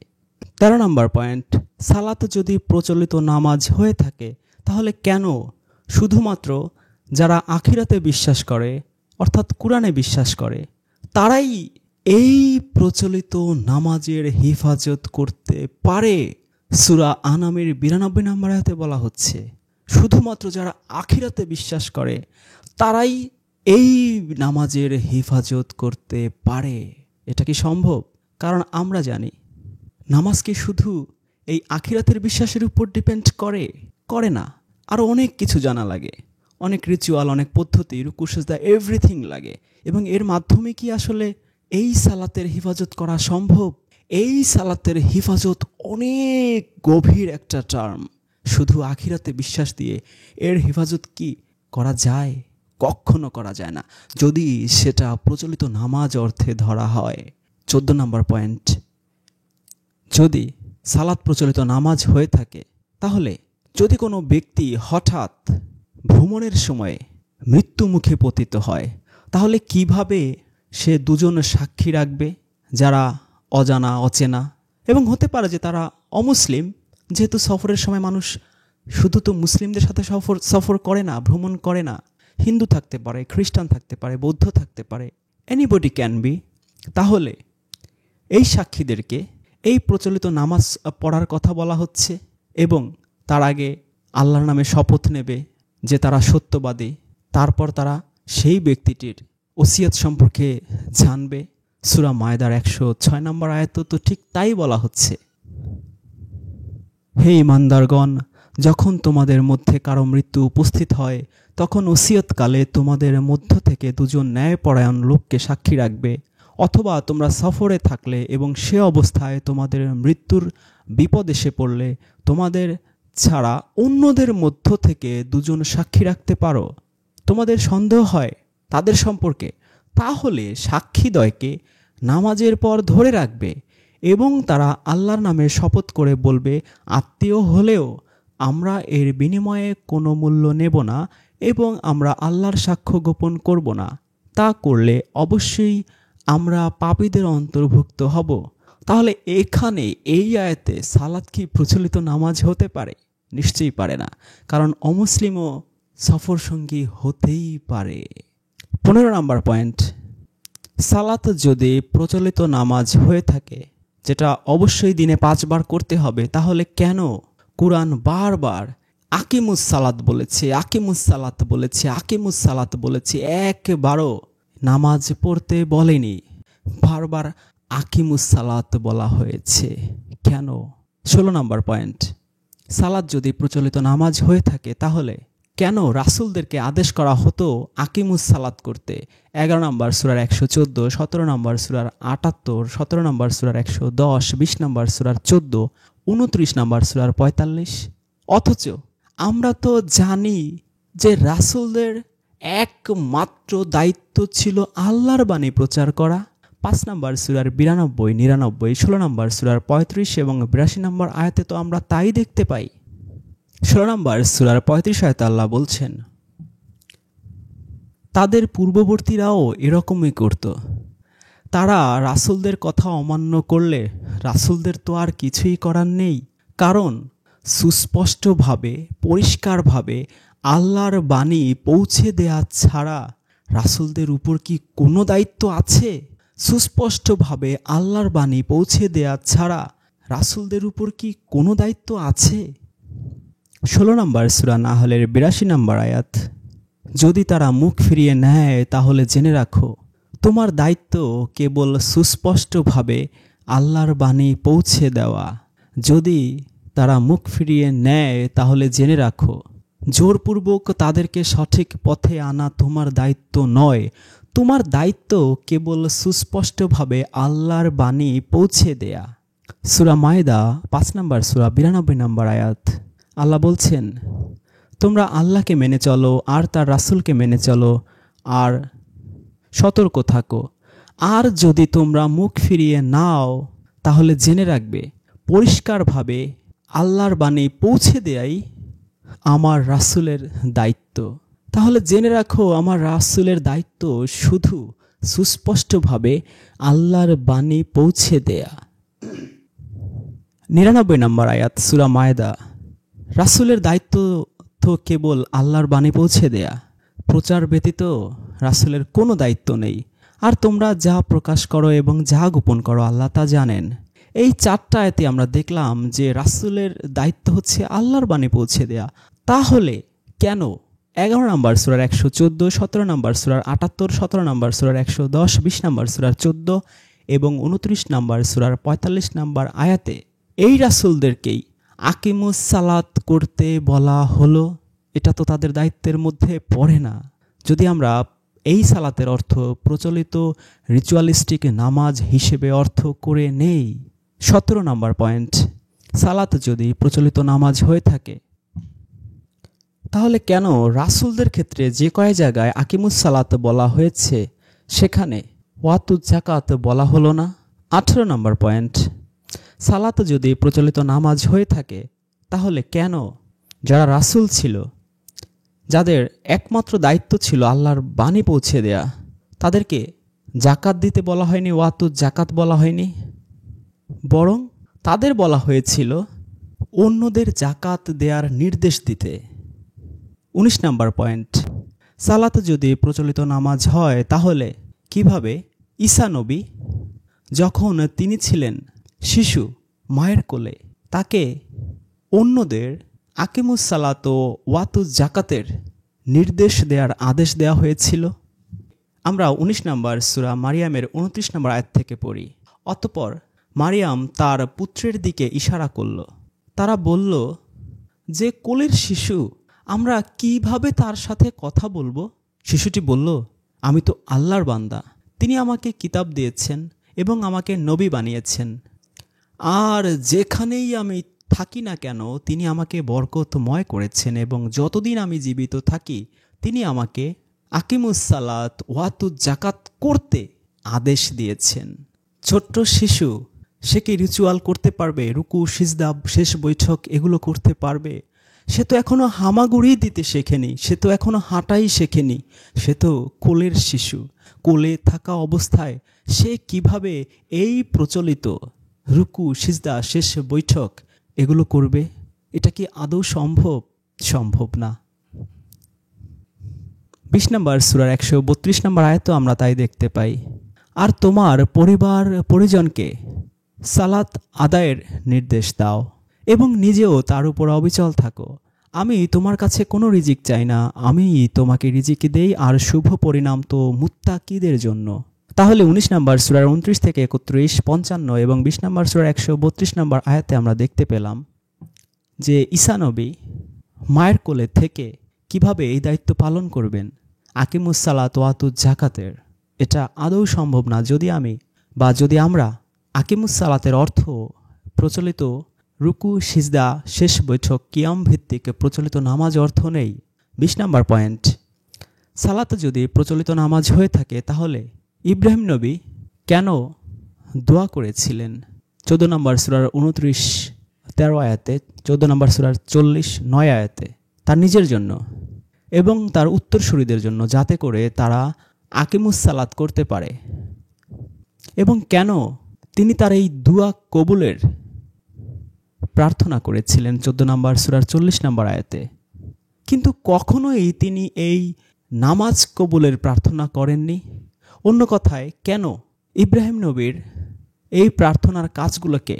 13 নম্বর পয়েন্ট, সালাত যদি প্রচলিত নামাজ হয়ে থাকে, তাহলে কেন শুধুমাত্র যারা আখিরাতে বিশ্বাস করে, অর্থাৎ কুরআনে বিশ্বাস করে, তারাই এই প্রচলিত নামাজের হেফাজত করতে পারে? সূরা আনামের 92 নম্বর আয়াতে বলা হচ্ছে, শুধুমাত্র যারা আখিরাতে বিশ্বাস করে তারাই এই নামাজের হেফাজত করতে পারে। এটা কি সম্ভব? কারণ আমরা জানি নামাজ কি শুধু এই আখিরাতের বিশ্বাসের উপর ডিপেন্ড করে? করে না। আরও অনেক কিছু জানা লাগে, অনেক রিচুয়াল, অনেক পদ্ধতি, রুকু সিজদা, এভরিথিং লাগে। এবং এর মাধ্যমে কি আসলে এই সালাতের হেফাজত করা সম্ভব? এই সালাতের হেফাজত অনেক গভীর একটা টার্ম। শুধু আখিরাতে বিশ্বাস দিয়ে এর হেফাজত কি করা যায়? কখনো করা যায় না, যদি সেটা প্রচলিত নামাজ অর্থে ধরা হয়। 14 নম্বর পয়েন্ট, যদি সালাত প্রচলিত নামাজ হয়ে থাকে, তাহলে যদি কোনো ব্যক্তি হঠাৎ ভ্রমণের সময়ে মৃত্যু মুখে পতিত হয়, তাহলে কিভাবে সে দুজন সাক্ষী রাখবে যারা অজানা, অচেনা, এবং হতে পারে যে তারা অমুসলিম? যেহেতু সফরের সময় মানুষ শুধু তো মুসলিমদের সাথে সফর করে না, ভ্রমণ করে না। হিন্দু থাকতে পারে, খ্রিস্টান থাকতে পারে, বৌদ্ধ থাকতে পারে, এনিবডি ক্যান বি। তাহলে এই সাক্ষীদেরকে এই প্রচলিত নামাজ পড়ার কথা বলা হচ্ছে, এবং তার আগে আল্লাহর নামে শপথ নেবে যে তারা সত্যবাদী। তারপর তারা সেই ব্যক্তিটির ওসিয়ত সম্পর্কে জানবে। সূরা মায়েদার 106 নম্বর আয়াত তো ঠিক তাই বলা হচ্ছে, হে ঈমানদারগণ, যখন তোমাদের মধ্যে কারো মৃত্যু উপস্থিত হয়, তখন ওসিয়তকালে তোমাদের মধ্য থেকে দুজন ন্যায়পরায়ণ লোককে সাক্ষী রাখবে। অথবা তোমরা সফরে থাকলে এবং সে অবস্থায় তোমাদের মৃত্যুর বিপদ এসে পড়লে তোমাদের ছাড়া অন্যদের মধ্য থেকে দুজন সাক্ষী রাখতে পারো। তোমাদের সন্দেহ হয় তাদের সম্পর্কে, তাহলে সাক্ষীদ্বয়কে নামাজের পর ধরে রাখবে এবং তারা আল্লাহর নামে শপথ করে বলবে, আত্মীয় হলেও আমরা এর বিনিময়ে কোনো মূল্য নেব না এবং আমরা আল্লাহর সাক্ষ্য গোপন করব না। তা করলে অবশ্যই আমরা পাপীদের অন্তর্ভুক্ত হব। তাহলে এখানে এই আয়াতে সালাত কি প্রচলিত নামাজ হতে পারে? নিশ্চয়ই পারে না, কারণ অমুসলিমও সফর সঙ্গী হতেই পারে। 15 নম্বর পয়েন্ট, সালাত যদি প্রচলিত নামাজ হয়ে থাকে, যেটা অবশ্যই দিনে 5 বার করতে হবে, তাহলে কেন কুরআন বারবার আকিমুস সালাত বলেছে, আকিমুস সালাত বলেছে, আকিমুস সালাত বলেছে? একবারও নামাজ পড়তে বলেনি, বারবার আকিমুস সালাত বলা হয়েছে কেন? 16 নম্বর পয়েন্ট, সালাত যদি প্রচলিত নামাজ হয়ে থাকে, তাহলে কেন রাসূলদেরকে আদেশ করা হতো আকিমুস সালাত করতে? 11 নম্বর সূরার 114, 17 নম্বর সূরার 78, 17 নম্বর সূরার 110, 20 নম্বর সূরার 14, 29 নম্বর সূরার 45। অথচ আমরা তো জানি যে রাসূলদের একমাত্র দায়িত্ব ছিল আল্লাহর বাণী প্রচার করা। 5 নম্বর সূরার 92, 99, 16 নম্বর সূরার 35 এবং 82 নম্বর আয়াতে তো আমরা তাই দেখতে পাই। 16 নম্বর সূরার 35 আয়াতে আল্লাহ বলছেন, তাদের পূর্ববর্তীরাও এরকমই করত। তারা রাসূলদের কথা অমান্য করলে রাসূলদের তো আর কিছুই করার নেই, কারণ সুস্পষ্টভাবে পরিষ্কারভাবে আল্লাহর বাণী পৌঁছে দেয়া ছাড়া রাসূলদের উপর কি কোনো দায়িত্ব আছে? সুস্পষ্টভাবে আল্লাহর বাণী পৌঁছে দেয়া ছাড়া রাসূলদের উপর কি কোনো দায়িত্ব আছে? 16 নম্বর সূরা নাহলের 82 নম্বর আয়াত, যদি তারা মুখ ফিরিয়ে নেয় তাহলে জেনে রাখো তোমার দায়িত্ব কেবল সুস্পষ্টভাবে আল্লাহর বাণী পৌঁছে দেওয়া। যদি তারা মুখ ফিরিয়ে নেয় তাহলে জেনে রাখো জোরপূর্বক তাদেরকে সঠিক পথে আনা তোমার দায়িত্ব নয়, তোমার দায়িত্ব কেবল সুস্পষ্টভাবে আল্লাহর বাণী পৌঁছে দেয়া। সূরা মায়দা 5 নম্বর সূরা 92 নম্বর আয়াত, আল্লাহ বলছেন, তোমরা আল্লাহকে মেনে চলো আর তার রাসূলকে মেনে চলো আর সতর্ক থাকো। আর যদি তোমরা মুখ ফিরিয়ে নাও তাহলে জেনে রাখবে পরিষ্কারভাবে আল্লাহর বাণী পৌঁছে দেয়াই আমার রাসূলের দায়িত্ব। তাহলে জেনে রাখো আমার রাসূলের দায়িত্ব শুধু সুস্পষ্টভাবে আল্লাহর বাণী পৌঁছে দেয়া। 99 নম্বর আয়াত সূরা মায়দা, রাসূলের দায়িত্ব তো কেবল আল্লাহর বাণী পৌঁছে দেয়া, প্রচার ব্যতীত রাসূলের কোনো দায়িত্ব নেই। আর তোমরা যা প্রকাশ করো এবং যা গোপন করো আল্লাহ তা জানেন। এই 4টা আয়াতে আমরা দেখলাম যে রাসূলের দায়িত্ব হচ্ছে আল্লাহর বাণী পৌঁছে দেয়া। তাহলে কেন 11 নম্বর সূরার 114, 17 নম্বর সূরার 78, 17 নম্বর সূরার 110, 20 নম্বর সূরার 14 এবং 29 নম্বর সূরার 45 নম্বর আয়াতে এই রাসূলদেরকেই আকিমুস সালাত করতে বলা হলো? এটা তো তাদের দায়িত্বের মধ্যে পড়ে না। যদি আমরা এই সালাতের অর্থ প্রচলিত রিচুয়ালিস্টিক নামাজ হিসেবে অর্থ করে নেই। 17 নম্বর পয়েন্ট, সালাত যদি প্রচলিত নামাজ হয়ে থাকে তাহলে কেন রাসূলদের ক্ষেত্রে যে কয় জায়গায় আকিমুস সালাত বলা হয়েছে সেখানে ওয়াতুজ যাকাত বলা হলো না? 18 নম্বর পয়েন্ট, সালাত যদি প্রচলিত নামাজ হয়ে থাকে তাহলে কেন যারা রাসূল ছিল, যাদের একমাত্র দায়িত্ব ছিল আল্লাহর বাণী পৌঁছে দেয়া, তাদেরকে জাকাত দিতে বলা হয়নি, ওয়াতুজ যাকাত বলা হয়নি, বরং তাদের বলা হয়েছিল অন্যদের জাকাত দেওয়ার নির্দেশ দিতে। 19 নম্বর পয়েন্ট, সালাত যদি প্রচলিত নামাজ হয় তাহলে কিভাবে ঈসা নবী যখন তিনি ছিলেন শিশু মায়ের কোলে তাকে অন্যদের আকিমুস সালাত ও ওয়াতুজ যাকাতের নির্দেশ দেওয়ার আদেশ দেওয়া হয়েছিল? আমরা 19 নম্বর সূরা মারিয়ামের 29 নম্বর আয়াত থেকে পড়ি, অতঃপর মারিয়াম তার পুত্রের দিকে ইশারা করল। তারা বলল যে কোলের শিশু, আমরা কিভাবে তার সাথে কথা বলবো? শিশুটি বলল, আমি তো আল্লাহর বান্দা, তিনি আমাকে কিতাব দিয়েছেন এবং আমাকে নবী বানিয়েছেন, আর যেখানেই আমি থাকি না কেন তিনি আমাকে বরকতময় করেছেন এবং যতদিন আমি জীবিত থাকি তিনি আমাকে আকিমুস সালাত ওয়াতুজ যাকাত করতে আদেশ দিয়েছেন। ছোট্ট শিশু, সে কি রিচুয়াল করতে পারবে? রুকু, সিজদা, শেষ বৈঠক এগুলো করতে পারবে? সে তো এখনো হামাগুড়ি দিতে শেখেনি, সে তো এখনো হাঁটাই শেখেনি, সে তো কোলের শিশু। কোলে থাকা অবস্থায় সে কিভাবে এই প্রচলিত রুকু সিজদা শেষ বৈঠক এগুলো করবে? এটা কি আদৌ সম্ভব? সম্ভব না। 20 নম্বর সূরার 132 নম্বর আয়াত আমরা তাই দেখতে পাই, আর তোমার পরিবার পরিজনকে সালাত আদায়ের নির্দেশ দাও এবং নিজেও তার উপর অবিচল থাকো। আমি তোমার কাছে কোনো রিজিক চাই না, আমি তোমাকে রিজিক দেই, আর শুভ পরিণাম তো মুত্তাকিদের জন্য। তাহলে 19 নম্বর সূরার 29 থেকে 31, 55 এবং 20 নম্বর সূরার 132 নম্বর আয়াতে আমরা দেখতে পেলাম যে ঈসা নবী মায়ের কোলে থেকে কিভাবে এই দায়িত্ব পালন করবেন, আকিমুস সালাত ওয়া আতুজ যাকাতের। এটা আদৌ সম্ভব না যদি আমরা আকিমুস সালাতের অর্থ প্রচলিত রুকু সিজদা শেষ বৈঠক কিয়াম ভিত্তিক প্রচলিত নামাজ অর্থ নেই। 20 নম্বর পয়েন্ট, সালাত যদি প্রচলিত নামাজ হয়ে থাকে তাহলে ইব্রাহিম নবী কেন দোয়া করেছিলেন 14 নম্বর সূরার 29, 13 আয়াতে, 14 নম্বর সূরার 40, 9 আয়াতে তার নিজের জন্য এবং তার উত্তরসূরিদের জন্য, যাতে করে তারা আকিমুস সালাত করতে পারে। এবং কেন তিনি তার এই দোয়া কবুলের প্রার্থনা করেছিলেন 14 নম্বর সূরার 40 নম্বর আয়াতে, কিন্তু কখনোই তিনি এই নামাজ কবুলের প্রার্থনা করেননি। অন্য কথায়, কেন ইব্রাহিম নবীর এই প্রার্থনার কাজগুলোকে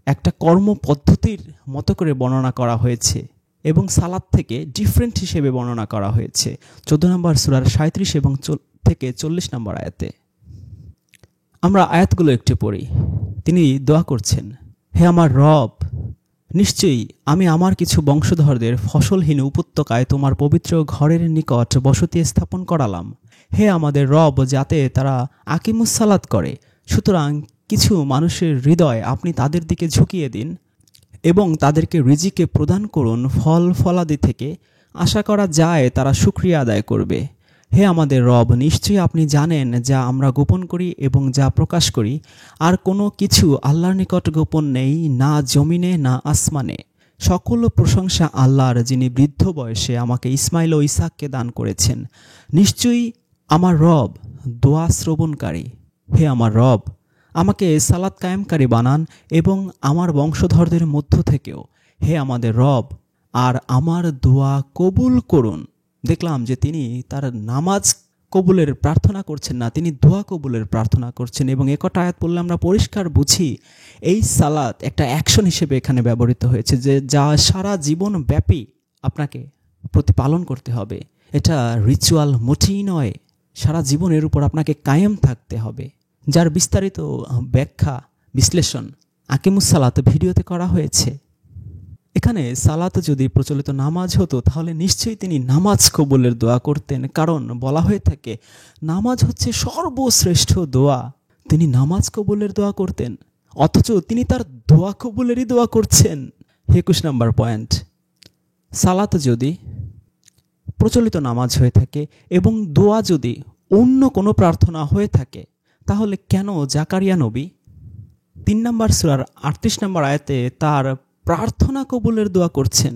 একটা কর্ম পদ্ধতির মতো করে বর্ণনা করা হয়েছে এবং সালাত থেকে ডিফারেন্ট হিসেবে বর্ণনা করা হয়েছে 14 নম্বর সূরার 37 এবং থেকে 40 নম্বর আয়াতে। আমরা আয়াতগুলো একটু পড়ি। তিনি দোয়া করছেন, হে আমার রব, নিশ্চয়ই আমি আমার কিছু বংশধরদের ফসলহীন উপত্যকায় তোমার পবিত্র ঘরের নিকট বসতি স্থাপন করালাম। হে আমাদের রব, যাতে তারা আকিমুস সালাত করে, সুতরাং কিছু মানুষের হৃদয় আপনি তাদের দিকে ঝুঁকিয়ে দিন এবং তাদেরকে রিজিকে প্রদান করুন ফল ফলাদি থেকে, আশা করা যায় তারা শুকরিয়া আদায় করবে। হে আমাদের রব, নিশ্চয়ই আপনি জানেন যা আমরা গোপন করি এবং যা প্রকাশ করি, আর কোনো কিছু আল্লাহর নিকট গোপন নেই, না জমিনে না আসমানে। সকল প্রশংসা আল্লাহর, যিনি বৃদ্ধ বয়সে আমাকে ইসমাইল ও ইসাককে দান করেছেন। নিশ্চয়ই আমার রব দোয়া শ্রবণকারী। হে আমার রব, আমাকে সালাত কায়েমকারী বানান এবং আমার বংশধরদের মধ্য থেকেও, হে আমাদের রব, আর আমার দোয়া কবুল করুন। দেখলাম যে তিনি তার নামাজ কবুলের প্রার্থনা করছেন না, তিনি দোয়া কবুলের প্রার্থনা করছেন। এবং একটা আয়াত পড়লে আমরা পরিষ্কার বুঝি এই সালাত একটা অ্যাকশন হিসেবে এখানে ব্যবহৃত হয়েছে, যে যা সারা জীবন ব্যাপী আপনাকে প্রতিপালন করতে হবে। এটা রিচুয়াল মোটেই নয়, সারা জীবনের উপর আপনাকে কায়েম থাকতে হবে, যার বিস্তারিত ব্যাখ্যা বিশ্লেষণ আকিমুস সালাত ভিডিওতে করা হয়েছে। এখানে সালাত যদি প্রচলিত নামাজ হতো তাহলে নিশ্চয়ই তিনি নামাজ কবুলের দোয়া করতেন, কারণ বলা হয়ে থাকে নামাজ হচ্ছে সর্বশ্রেষ্ঠ দোয়া। তিনি নামাজ কবুলের দোয়া করতেন, অথচ তিনি তার দোয়া কবুলেরই দোয়া করছেন। 21 নম্বর পয়েন্ট, সালাত যদি প্রচলিত নামাজ হয়ে থাকে এবং দোয়া যদি অন্য কোনো প্রার্থনা হয়ে থাকে, তাহলে কেন জাকারিয়া নবী 3 নম্বর সূরার 38 নম্বর আয়াতে তার প্রার্থনা কবুলের দোয়া করছেন,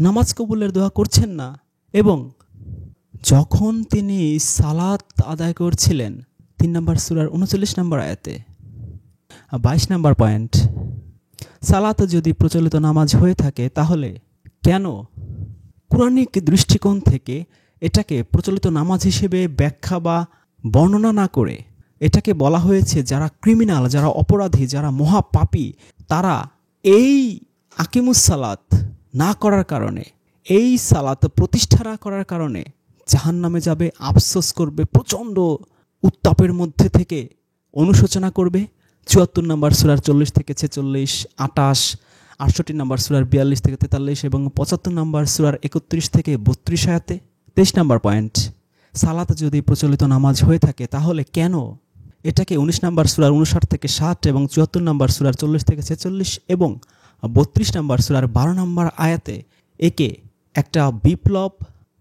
নামাজ কবুলের দোয়া করছেন না? এবং যখন তিনি সালাত আদায় করছিলেন 3 নম্বর সূরার 39 নম্বর আয়াতে। 22 নম্বর পয়েন্ট, সালাত যদি প্রচলিত নামাজ হয়ে থাকে তাহলে কেন কুরআনিক দৃষ্টিকোণ থেকে এটাকে প্রচলিত নামাজ হিসেবে ব্যাখ্যা বা বর্ণনা না করে এটাকে বলা হয়েছে যারা ক্রিমিনাল, যারা অপরাধী, যারা মহাপাপী, তারা এই আকিমুস সালাত না করার কারণে, এই সালাত প্রতিষ্ঠা না করার কারণে জাহান্নামে যাবে, আফসোস করবে, প্রচণ্ড উত্তাপের মধ্যে থেকে অনুশোচনা করবে। 74 নম্বর সূরার 40 থেকে 46, 28, 68 নম্বর সূরার 42 থেকে 43 এবং 75 নম্বর সূরার 31 থেকে 32 আয়াতে। 23 নম্বর পয়েন্ট, সালাত যদি প্রচলিত নামাজ হয়ে থাকে তাহলে কেন এটাকে 19 নম্বর সূরার 59 থেকে 60 এবং 74 নম্বর সূরার 40 থেকে 46 এবং 32 নম্বর সূরার 12 নম্বর আয়াতে একে একটা বিপ্লব,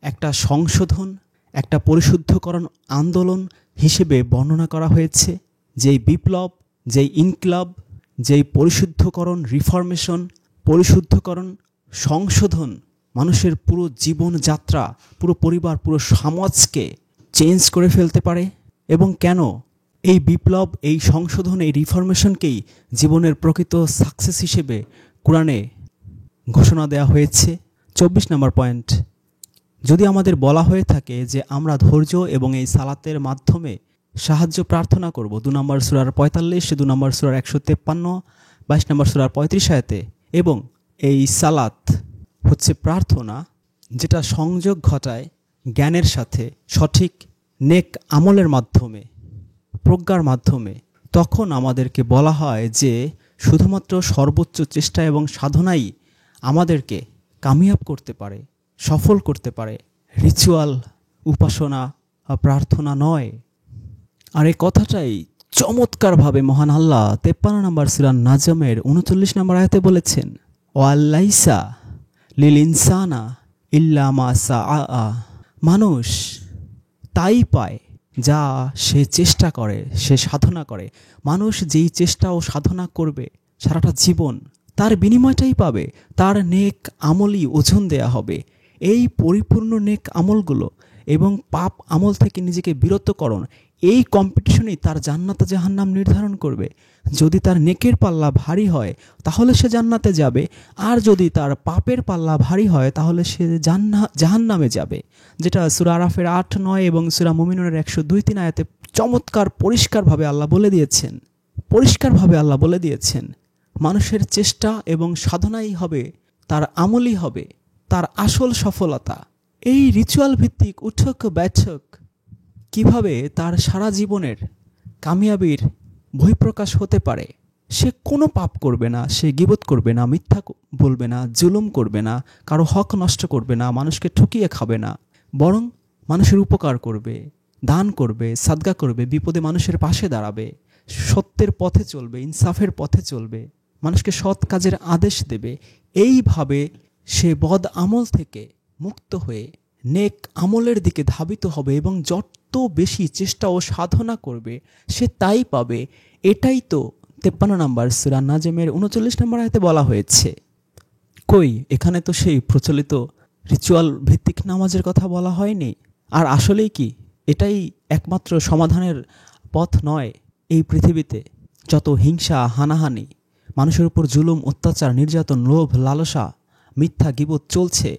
একটা সংশোধন, একটা পরিশুদ্ধকরণ আন্দোলন হিসেবে বর্ণনা করা হয়েছে। যেই বিপ্লব, যেই ইনকিলাব, যেই পরিশুদ্ধকরণ, রিফরমেশন, পরিশুদ্ধকরণ, সংশোধন মানুষের পুরো জীবনযাত্রা, পুরো পরিবার, পুরো সমাজকে চেঞ্জ করে ফেলতে পারে এবং কেন এই বিপ্লব, এই সংশোধন, এই রিফরমেশনকেই জীবনের প্রকৃত সাকসেস হিসেবে কোরআনে ঘোষণা দেওয়া হয়েছে। 24 নম্বর পয়েন্ট, যদি আমাদের বলা হয়ে থাকে যে আমরা ধৈর্য এবং এই সালাতের মাধ্যমে সাহায্য প্রার্থনা করব, 2 নম্বর সূরার 45, 2 নম্বর সূরার 153, 22 নম্বর সূরার 35 আয়াতে, এবং এই সালাত হচ্ছে প্রার্থনা যেটা সংযোগ ঘটায় জ্ঞানের সাথে, সঠিক নেক আমলের মাধ্যমে, প্রজ্ঞার মাধ্যমে, তখন আমাদেরকে বলা হয় যে শুধুমাত্র সর্বোচ্চ চেষ্টা এবং সাধনাই আমাদেরকে কামিয়াব করতে পারে, সফল করতে পারে, রিচুয়াল, উপাসনা, প্রার্থনা নয়। আর এই কথাটাই চমৎকারভাবে মহান আল্লাহ 53 নম্বর সূরা নাজমের 39 নম্বর আয়াতে বলেছেন, ওয়াল্লাইসা লিল ইনসানা ইল্লা মা সাআ, মানুষ তাই পায় যা সে চেষ্টা করে, সে সাধনা করে। মানুষ যেই চেষ্টা ও সাধনা করবে সারাটা জীবন, তার বিনিময়টাই পাবে, তার নেক আমলই ওজন দেয়া হবে। এই পরিপূর্ণ নেক আমলগুলো এবং পাপ আমল থেকে নিজেকে বিরতকরণ, এই কম্পিটিশনই তার জান্নাত জাহান্নাম নির্ধারণ করবে। যদি তার নেকের পাল্লা ভারী হয় তাহলে সে জান্নাতে যাবে, আর যদি তার পাপের পাল্লা ভারী হয় তাহলে সে জাহান্নামে যাবে, যেটা সূরা আরাফের 8, 9 এবং সূরা মুমিনুনের 102-3 আয়াতে চমৎকার পরিষ্কারভাবে আল্লাহ বলে দিয়েছেন। মানুষের চেষ্টা এবং সাধনাই হবে, তার আমলই হবে তার আসল সফলতা। এই রিচুয়াল ভিত্তিক উঠক বৈঠক কিভাবে তার সারা জীবনের কামিয়াবির বহিঃপ্রকাশ হতে পারে? সে কোনো পাপ করবে না, সে গীবত করবে না, মিথ্যা বলবে না, জুলুম করবে না, কারো হক নষ্ট করবে না, মানুষকে ঠকিয়ে খাবে না, বরং মানুষের উপকার করবে, দান করবে, সাদগা করবে, বিপদে মানুষের পাশে দাঁড়াবে, সত্যের পথে চলবে, ইনসাফের পথে চলবে, মানুষকে সৎ কাজের আদেশ দেবে। এইভাবে সে বদ আমল থেকে মুক্ত হয়ে নেক আমলের দিকে ধাবিত হবে এবং যত বেশি চেষ্টা ও সাধনা করবে সে তাই পাবে। এটাই তো 53 নম্বর সূরা নাজমের 39 নম্বর আয়াতে বলা হয়েছে। কই, এখানে তো সেই প্রচলিত রিচুয়াল ভিত্তিক নামাজের কথা বলা হয়নি। আর আসলেই কি এটাই একমাত্র সমাধানের পথ নয়? এই পৃথিবীতে যত হিংসা, হানাহানি, মানুষের উপর জুলুম, অত্যাচার, নির্যাতন, লোভ, লালসা, মিথ্যা, গীবত চলছে,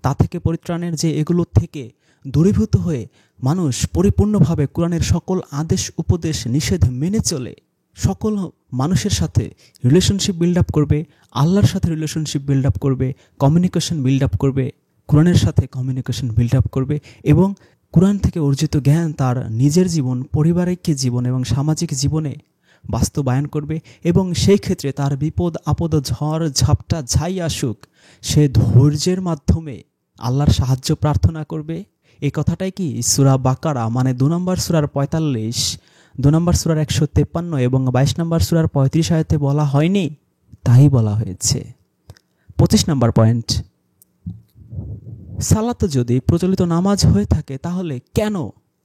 তা থেকে পরিত্রাণের যে এগুলোর থেকে দূরীভূত হয়ে মানুষ পরিপূর্ণভাবে কোরআনের সকল আদেশ, উপদেশ, নিষেধ মেনে চলে সকল মানুষের সাথে রিলেশনশিপ বিল্ড আপ করবে, আল্লাহর সাথে রিলেশনশিপ বিল্ড আপ করবে, কমিউনিকেশন বিল্ড আপ করবে, কোরআনের সাথে কমিউনিকেশন বিল্ড আপ করবে এবং কোরআন থেকে অর্জিত জ্ঞান তার নিজের জীবন, পারিবারিক জীবন এবং সামাজিক জীবনে বাস্তবায়ন করবে। এবং সেই ক্ষেত্রে তার বিপদ আপদ, ঝড় ঝাপটা যাই আসুক, সে ধৈর্যের মাধ্যমে আল্লাহর সাহায্য প্রার্থনা করবে। এই কথাটাই কি সূরা বাকারা মানে 2 নম্বর সূরার 45, 2 নম্বর সূরার 153 এবং 22 নম্বর সূরার 35 আয়াতে বলা হয়নি? তাই বলা হয়েছে। 25 নম্বর পয়েন্ট, সালাত যদি প্রচলিত নামাজ হয়ে থাকে তাহলে কেন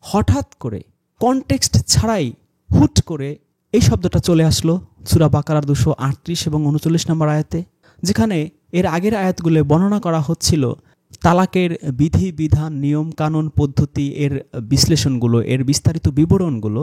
হঠাৎ করে কনটেক্সট ছাড়াই হুট করে এই শব্দটা চলে আসলো সূরা বাকারার 238 এবং 39 নম্বর আয়াতে, যেখানে এর আগের আয়াতগুলো বর্ণনা করা হচ্ছিল তালাকের বিধি বিধান, নিয়ম কানুন, পদ্ধতি, এর বিশ্লেষণগুলো, এর বিস্তারিত বিবরণগুলো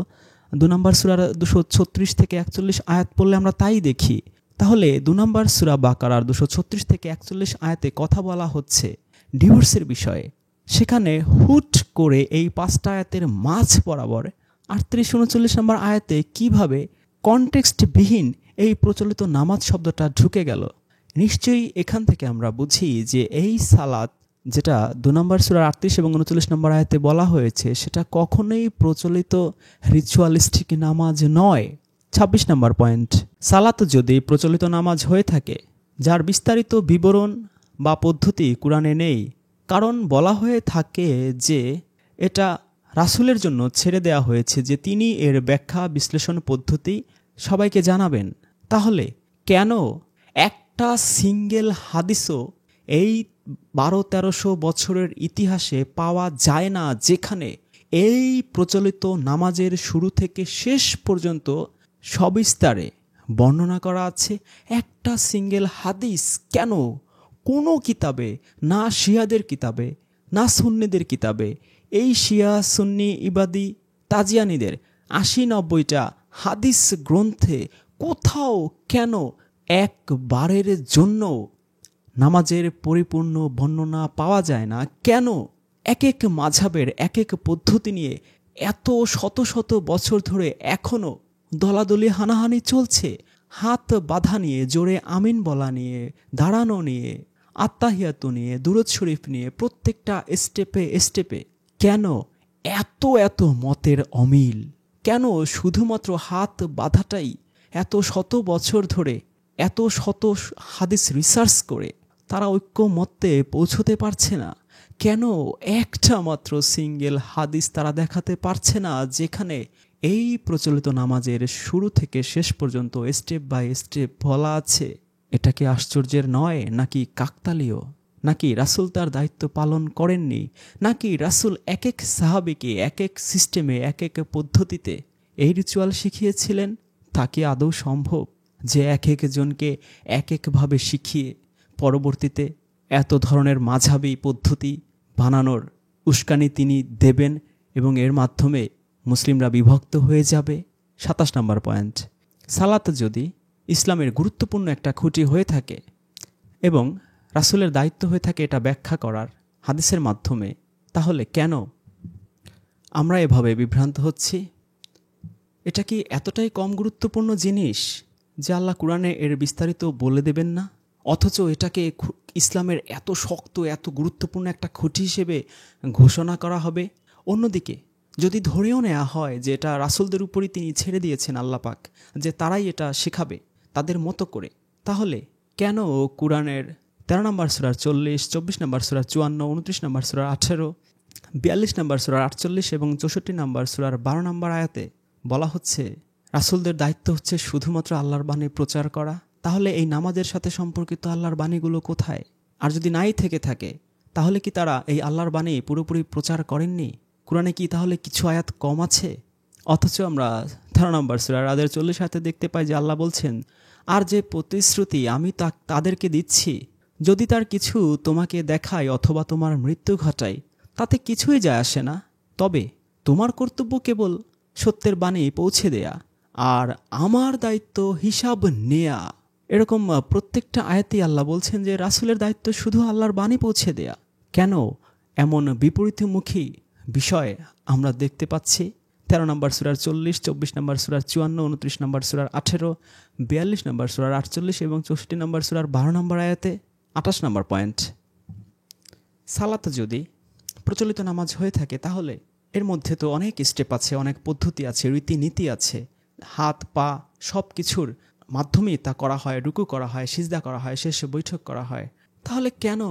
2 নম্বর সূরার 236 থেকে 41 আয়াত পড়লে আমরা তাই দেখি। তাহলে 2 নম্বর সূরা বাকারার 236 থেকে 41 আয়াতে কথা বলা হচ্ছে ডিভোর্সের বিষয়ে। সেখানে হুট করে এই 5টা আয়াতের মাঝ বরাবর 38-39 নম্বর আয়াতে কিভাবে কনটেক্সটবিহীন এই প্রচলিত নামাজ শব্দটা ঢুকে গেল? নিশ্চয়ই এখান থেকে আমরা বুঝি যে এই সালাত যেটা 2 নম্বর সূরার 38 এবং 39 নম্বর আয়াতে বলা হয়েছে সেটা কখনোই প্রচলিত রিচুয়ালিস্টিক নামাজ নয়। 26 নম্বর পয়েন্ট, সালাত যদি প্রচলিত নামাজ হয়ে থাকে যার বিস্তারিত বিবরণ বা পদ্ধতি কোরআনে নেই, কারণ বলা হয়ে থাকে যে এটা রাসূলের জন্য ছেড়ে দেয়া হয়েছে যে তিনি এর ব্যাখ্যা, বিশ্লেষণ, পদ্ধতি সবাইকে জানাবেন, তাহলে কেন একটা সিঙ্গেল হাদিসও এই 1200-1300 বছরের ইতিহাসে পাওয়া যায় না যেখানে এই প্রচলিত নামাজের শুরু থেকে শেষ পর্যন্ত সবিস্তারে বর্ণনা করা আছে? একটা সিঙ্গেল হাদিস কেন কোনো কিতাবে, না শিয়াদের কিতাবে, না সুন্নিদের কিতাবে এই শিয়া সুন্নি ইবাদি তাজিয়ানিদের ৮০-৯০টা হাদিস গ্রন্থে কোথাও কেন একবারের জন্য নামাজের পরিপূর্ণ বর্ণনা পাওয়া যায় না? কেন এক এক মাযহাবের এক এক পদ্ধতি নিয়ে এত শত শত বছর ধরে এখনও দলাদলি হানাহানি চলছে? হাত বাঁধা নিয়ে, জোরে আমিন বলা নিয়ে, দাঁড়ানো নিয়ে, আত্তাহিয়াতু নিয়ে, দুরূদ শরীফ নিয়ে, প্রত্যেকটা স্টেপে স্টেপে কেন এত এত মতের অমিল? কেন শুধুমাত্র হাত বাঁধাটাই এত শত বছর ধরে, এত শত হাদিস রিসার্চ করে তারা ঐক্যমত্যে পৌঁছতে পারছে না? কেন একটা মাত্র সিঙ্গেল হাদিস তারা দেখাতে পারছে না যেখানে এই প্রচলিত নামাজের শুরু থেকে শেষ পর্যন্ত স্টেপ বাই স্টেপ বলা আছে? এটা কি আশ্চর্যের নয়? নাকি কাকতালীয়? নাকি রাসূল তার দায়িত্ব পালন করেননি? নাকি রাসূল এক এক সাহাবীকে এক এক সিস্টেমে এক এক পদ্ধতিতে এই রিচুয়াল শিখিয়েছিলেন? তা কি আদৌ সম্ভব যে এক একজনকে এক একভাবে শিখিয়ে পরবর্তীতে এত ধরনের মাঝহাবি পদ্ধতি বানানোর উস্কানি তিনি দেবেন এবং এর মাধ্যমে মুসলিমরা বিভক্ত হয়ে যাবে? ২৭ নম্বর পয়েন্ট, সালাত যদি ইসলামের গুরুত্বপূর্ণ একটা খুঁটি হয়ে থাকে এবং রাসূলের দায়িত্ব হয়ে থাকে এটা ব্যাখ্যা করার হাদিসের মাধ্যমে, তাহলে কেন আমরা এভাবে বিভ্রান্ত হচ্ছি? এটা কি এতটাই কম গুরুত্বপূর্ণ জিনিস যে আল্লাহ কুরআনে এর বিস্তারিত বলে দেবেন না? অথচ এটাকে ইসলামের এত শক্ত, এত গুরুত্বপূর্ণ একটা খুঁটি হিসেবে ঘোষণা করা হবে। অন্যদিকে যদি ধরেও নেওয়া হয় যে এটা রাসূলদের উপরই তিনি ছেড়ে দিয়েছেন আল্লাহ পাক, যে তারাই এটা শেখাবে তাদের মতো করে, তাহলে কেন কুরআনের ১৩ নম্বর সূরার ৪০, ২৪ নম্বর সূরার ৫৪, ২৯ নম্বর সূরার ১৮, ৪২ নম্বর সূরার ৪৮ এবং ৬৪ নম্বর সূরার ১২ নম্বর আয়াতে বলা হচ্ছে রাসূলদের দায়িত্ব হচ্ছে শুধুমাত্র আল্লাহর বাণী প্রচার করা? তাহলে এই নামাজের সাথে সম্পর্কিত আল্লাহর বাণীগুলো কোথায়? আর যদি নাই থেকে থাকে তাহলে কি তারা এই আল্লাহর বাণী পুরোপুরি প্রচার করেননি? কুরআনে কি তাহলে কিছু আয়াত কম আছে? অথচ আমরা ১৩ নম্বর সূরা রাদের ৪০ আয়াতে দেখতে পাই যে আল্লাহ বলছেন, আর যে প্রতিশ্রুতি আমি তাদেরকে দিচ্ছি, যদি তার কিছু তোমাকে দেখায় অথবা তোমার মৃত্যু ঘটায়, তাতে কিছুই যায় আসে না। তবে তোমার কর্তব্য কেবল সত্যের বাণী পৌঁছে দেয়া আর আমার দায়িত্ব হিসাব নেয়া। এরকম প্রত্যেকটা আয়াতেই আল্লাহ বলছেন যে রাসূলের দায়িত্ব শুধু আল্লাহর বাণী পৌঁছে দেয়া। কেন এমন বিপরীতমুখী বিষয় আমরা দেখতে পাচ্ছি? ১৩ নম্বর সূরার ৪০, ২৪ নম্বর সূরার ৫৪, ২৯ নম্বর সূরার ১৮, ৪২ নম্বর সূরার ৪৮ এবং ৬৪ নম্বর সূরার ১২ নম্বর আয়াতে। ২৮ নম্বর পয়েন্ট, সালাত যদি প্রচলিত নামাজ হয়ে থাকে তাহলে এর মধ্যে তো অনেক স্টেপ আছে, অনেক পদ্ধতি আছে, রীতিনীতি আছে। হাত পা সব কিছুর মাধ্যমেই তা করা হয়, রুকু করা হয়, সিজদা করা হয়, শেষে বৈঠক করা হয়। তাহলে কেন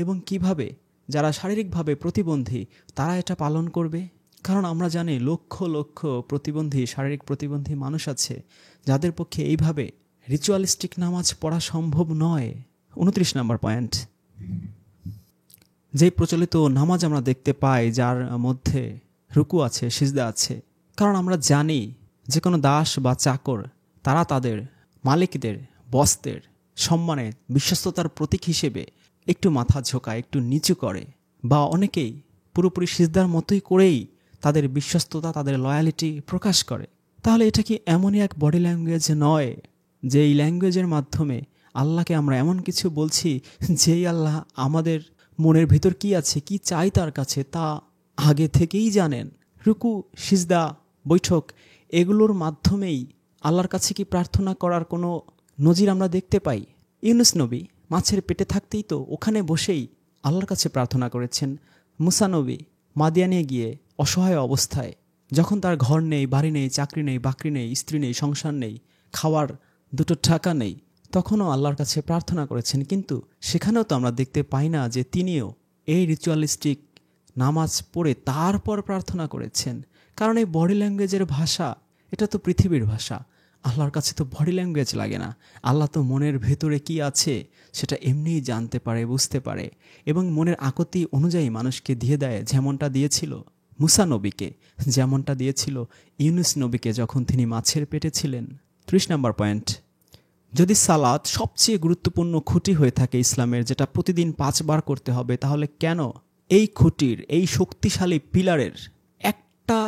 এবং কিভাবে যারা শারীরিকভাবে প্রতিবন্ধী তারা এটা পালন করবে? কারণ আমরা জানি লক্ষ লক্ষ প্রতিবন্ধী, শারীরিক প্রতিবন্ধী মানুষ আছে যাদের পক্ষে এইভাবে রিচুয়ালিস্টিক নামাজ পড়া সম্ভব নয়। ২৯ নম্বর পয়েন্ট, যে প্রচলিত নামাজ আমরা দেখতে পাই যার মধ্যে রুকু আছে, সিজদা আছে, কারণ আমরা জানি যে কোনো দাস বা চাকর তারা তাদের মালিকদের, বসদের সম্মানে বিশ্বস্ততার প্রতীক হিসেবে একটু মাথা ঝোঁকায়, একটু নিচু করে, বা অনেকেই পুরোপুরি সিজদার মতোই করেই তাদের বিশ্বস্ততা, তাদের লয়ালিটি প্রকাশ করে। তাহলে এটা কি এমনই এক বডি ল্যাঙ্গুয়েজ নয় যে এই ল্যাঙ্গুয়েজের মাধ্যমে আল্লাহকে আমরা এমন কিছু বলছি যেই আল্লাহ আমাদের মনের ভেতর কি আছে, কি চাই তার কাছে তা আগে থেকেই জানেন? রুকু, সিজদা, বৈঠক এগুলোর মাধ্যমেই আল্লাহর কাছে কি প্রার্থনা করার কোনো নজির আমরা দেখতে পাই? ইউনুস নবী মাছের পেটে থাকতেই তো ওখানে বসেই আল্লাহর কাছে প্রার্থনা করেছেন। মুসা নবী মাদিয়ানে গিয়ে অসহায় অবস্থায়, যখন তার ঘর নেই, বাড়ি নেই, চাকরি নেই, বাকরি নেই, স্ত্রী নেই, সংসার নেই, খাওয়ার দুটো টাকা নেই, তখনও আল্লাহর কাছে প্রার্থনা করেছেন। কিন্তু সেখানেও তো আমরা দেখতে পাই না যে তিনিও এই রিচুয়ালিস্টিক নামাজ পড়ে তারপর প্রার্থনা করেছেন। কারণ এই বডি ল্যাঙ্গুয়েজের ভাষা এটা তো পৃথিবীর ভাষা, আল্লাহর কাছে তো বডি ল্যাঙ্গুয়েজ লাগে না। আল্লাহ তো মনের ভেতরে কি আছে সেটা এমনিই জানতে পারে, বুঝতে পারে এবং মনের আকতি অনুযায়ী মানুষকে দিয়ে দেয়, যেমনটা দিয়েছিল মুসা নবীকে, যেমনটা দিয়েছিল ইউনুস নবীকে যখন তিনি মাছের পেটে ছিলেন। ৩০ নম্বর পয়েন্ট, যদি সালাত সবচেয়ে গুরুত্বপূর্ণ খুঁটি হয়ে থাকে ইসলামের, যেটা প্রতিদিন ৫ বার করতে হবে, তাহলে কেন এই খুঁটির, এই শক্তিশালী পিলারের একটা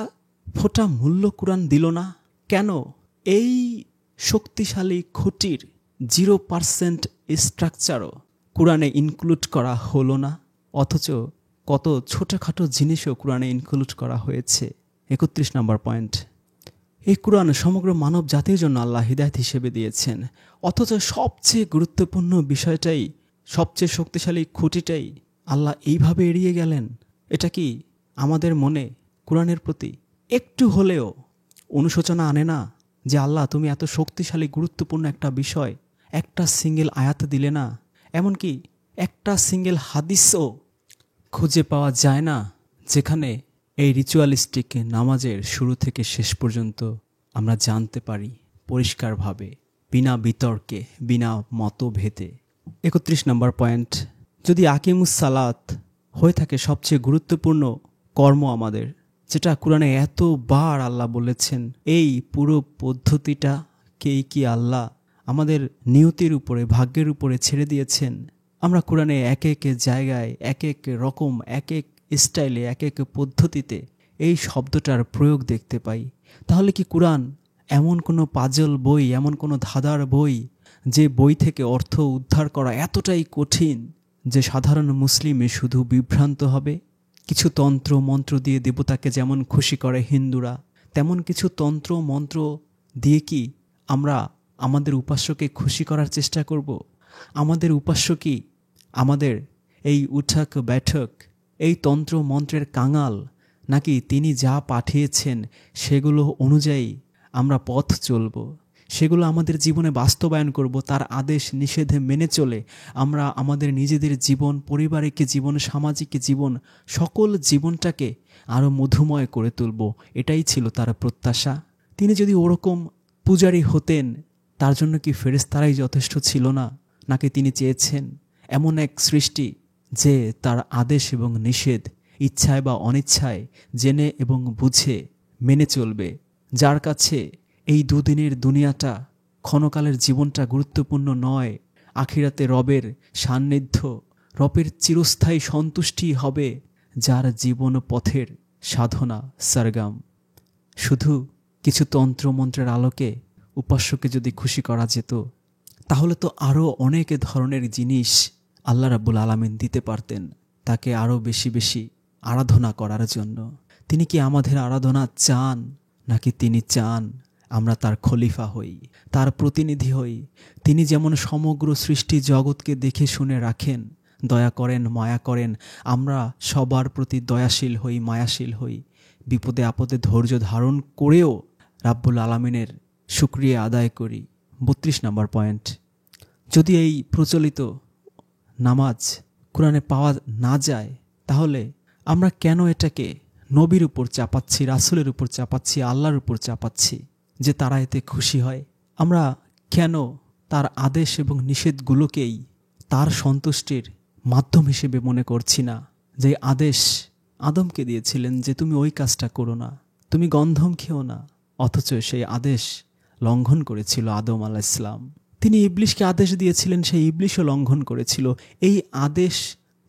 ফোঁটা মূল্য কোরআন দিল না কেন? এই শক্তিশালী খুঁটির 0% স্ট্রাকচারও কোরআনে ইনক্লুড করা হলো না, অথচ কত ছোটোখাটো জিনিসও কোরআনে ইনক্লুড করা হয়েছে। 31 নম্বর পয়েন্ট, এই কোরআন সমগ্র মানব জাতির জন্য আল্লাহ হিদায়াত হিসেবে দিয়েছেন, অথচ সবচেয়ে গুরুত্বপূর্ণ বিষয়টাই, সবচেয়ে শক্তিশালী খুঁটিটাই আল্লাহ এইভাবে এড়িয়ে গেলেন। এটা কি আমাদের মনে কোরআনের প্রতি একটু হলেও অনুশোচনা আনে না যে আল্লাহ তুমি এত শক্তিশালী গুরুত্বপূর্ণ একটা বিষয় একটা সিঙ্গেল আয়াত দিলে না? এমনকি একটা সিঙ্গেল হাদিসও খুঁজে পাওয়া যায় না যেখানে এই রিচুয়ালিস্টিক নামাজের শুরু থেকে শেষ পর্যন্ত আমরা জানতে পারি পরিষ্কারভাবে, বিনা বিতর্কে, বিনা মতভেদে। 31 নম্বর পয়েন্ট, যদি আকিমুস সালাত হয়ে থাকে সবচেয়ে গুরুত্বপূর্ণ কর্ম আমাদের, যেটা কোরআনে এতবার আল্লাহ বলেছেন, এই পুরো পদ্ধতিটাকেই কি আল্লাহ আমাদের নিয়তির উপরে, ভাগ্যের উপরে ছেড়ে দিয়েছেন? আমরা কোরআনে এক এক জায়গায়, এক এক রকম, এক এক স্টাইলে, এক এক পদ্ধতিতে এই শব্দটার প্রয়োগ দেখতে পাই। তাহলে কি কোরআন এমন কোনো পাজল বই, এমন কোনো ধাঁধার বই যে বই থেকে অর্থ উদ্ধার করা এতটাই কঠিন যে সাধারণ মুসলিমে শুধু বিভ্রান্ত হবে? কিছু তন্ত্র মন্ত্র দিয়ে দেবতাকে যেমন খুশি করে হিন্দুরা, তেমন কিছু তন্ত্র মন্ত্র দিয়ে কি আমরা আমাদের উপাস্যকে খুশি করার চেষ্টা করব? আমাদের উপাস্য কি আমাদের এই উঠক বৈঠক, এই তন্ত্র মন্ত্রের কাঙাল, নাকি তিনি যা পাঠিয়েছেন সেগুলো অনুযায়ী আমরা পথ চলব, সেগুলো আমাদের জীবনে বাস্তবায়ন করব, তার আদেশ নিষেধে মেনে চলে আমরা আমাদের নিজেদের জীবন, পারিবারিক জীবন, সামাজিক জীবন, সকল জীবনটাকে আরও মধুময় করে তুলব? এটাই ছিল তার প্রত্যাশা। তিনি যদি ওরকম পূজারী হতেন, তার জন্য কি ফেরেশতারাই যথেষ্ট ছিল না? নাকি তিনি চেয়েছেন এমন এক সৃষ্টি যে তার আদেশ এবং নিষেধ ইচ্ছায় বা অনিচ্ছায়, জেনে এবং বুঝে মেনে চলবে, যার কাছে এই দুদিনের দুনিয়াটা, ক্ষণকালের জীবনটা গুরুত্বপূর্ণ নয়, আখিরাতে রবের সান্নিধ্য, রবের চিরস্থায়ী সন্তুষ্টি হবে, যার জীবন পথের সাধনা সরগম। শুধু কিছু তন্ত্রমন্ত্রের আলোকে উপাস্যকে যদি খুশি করা যেত, তাহলে তো আরও অনেক ধরনের জিনিস আল্লাহ রাব্বুল আলামিন দিতে পারতেন তাকে আরও বেশি বেশি আরাধনা করার জন্য। তিনি কি আমাদের আরাধনা চান, নাকি তিনি চান আমরা তার খলিফা হই, তার প্রতিনিধি হই? তিনি যেমন সমগ্র সৃষ্টি জগৎকে দেখে শুনে রাখেন, দয়া করেন, মায়া করেন, আমরা সবার প্রতি দয়াশীল হই, মায়াশীল হই, বিপদে আপদে ধৈর্য ধারণ করেও রাব্বুল আলামিনের শুকরিয়া আদায় করি। 32 নম্বর পয়েন্ট, যদি এই প্রচলিত নামাজ কোরআনে পাওয়া না যায়, তাহলে আমরা কেন এটাকে নবীর উপর চাপাচ্ছি, রাসূলের উপর চাপাচ্ছি, আল্লাহর উপর চাপাচ্ছি যে তারা এতে খুশি হয়? আমরা কেন তার আদেশ এবং নিষেধগুলোকেই তার সন্তুষ্টির মাধ্যম হিসেবে মনে করছি না? যে আদেশ আদমকে দিয়েছিলেন যে তুমি ওই কাজটা করো না, তুমি গন্ধম খেও না, অথচ সেই আদেশ লঙ্ঘন করেছিল আদম আলাইহিস সালাম। তিনি ইবলিশকে আদেশ দিয়েছিলেন, সেই ইবলিশও লঙ্ঘন করেছিল। এই আদেশ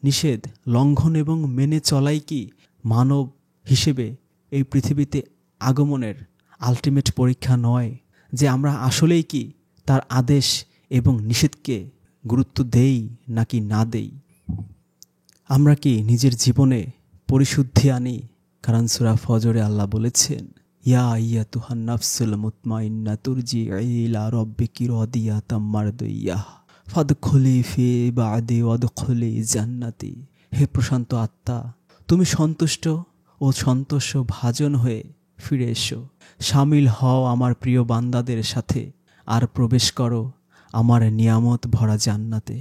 নিষেধ লঙ্ঘন এবং মেনে চলাই কি মানব হিসেবে এই পৃথিবীতে আগমনের আলটিমেট পরীক্ষা নয়? যে আমরা আসলেই কি তার আদেশ এবং নিষেধকে গুরুত্ব দেই নাকি না দেই? আমরা কি নিজের জীবনে পরিশুদ্ধি আনি? কারণ সূরা ফজরে আল্লাহ বলেছেন, ইয়া আইয়াতুহান নাফসুল মুতমাইন্না তুরজিই ইলা রাব্বিকি রাদিয়াতাম মারদিয়াহ ফাদখুলি ফি ইবাদি ওয়াদখুলি জান্নাতি। হে প্রশান্ত আত্মা, তুমি সন্তুষ্ট ও সন্তোষ ভাজন হয়ে ফিরে এসো, শামিল হও আমার প্রিয় বান্দাদের সাথে, আর প্রবেশ করো আমার নিয়ামত ভরা জান্নাতে।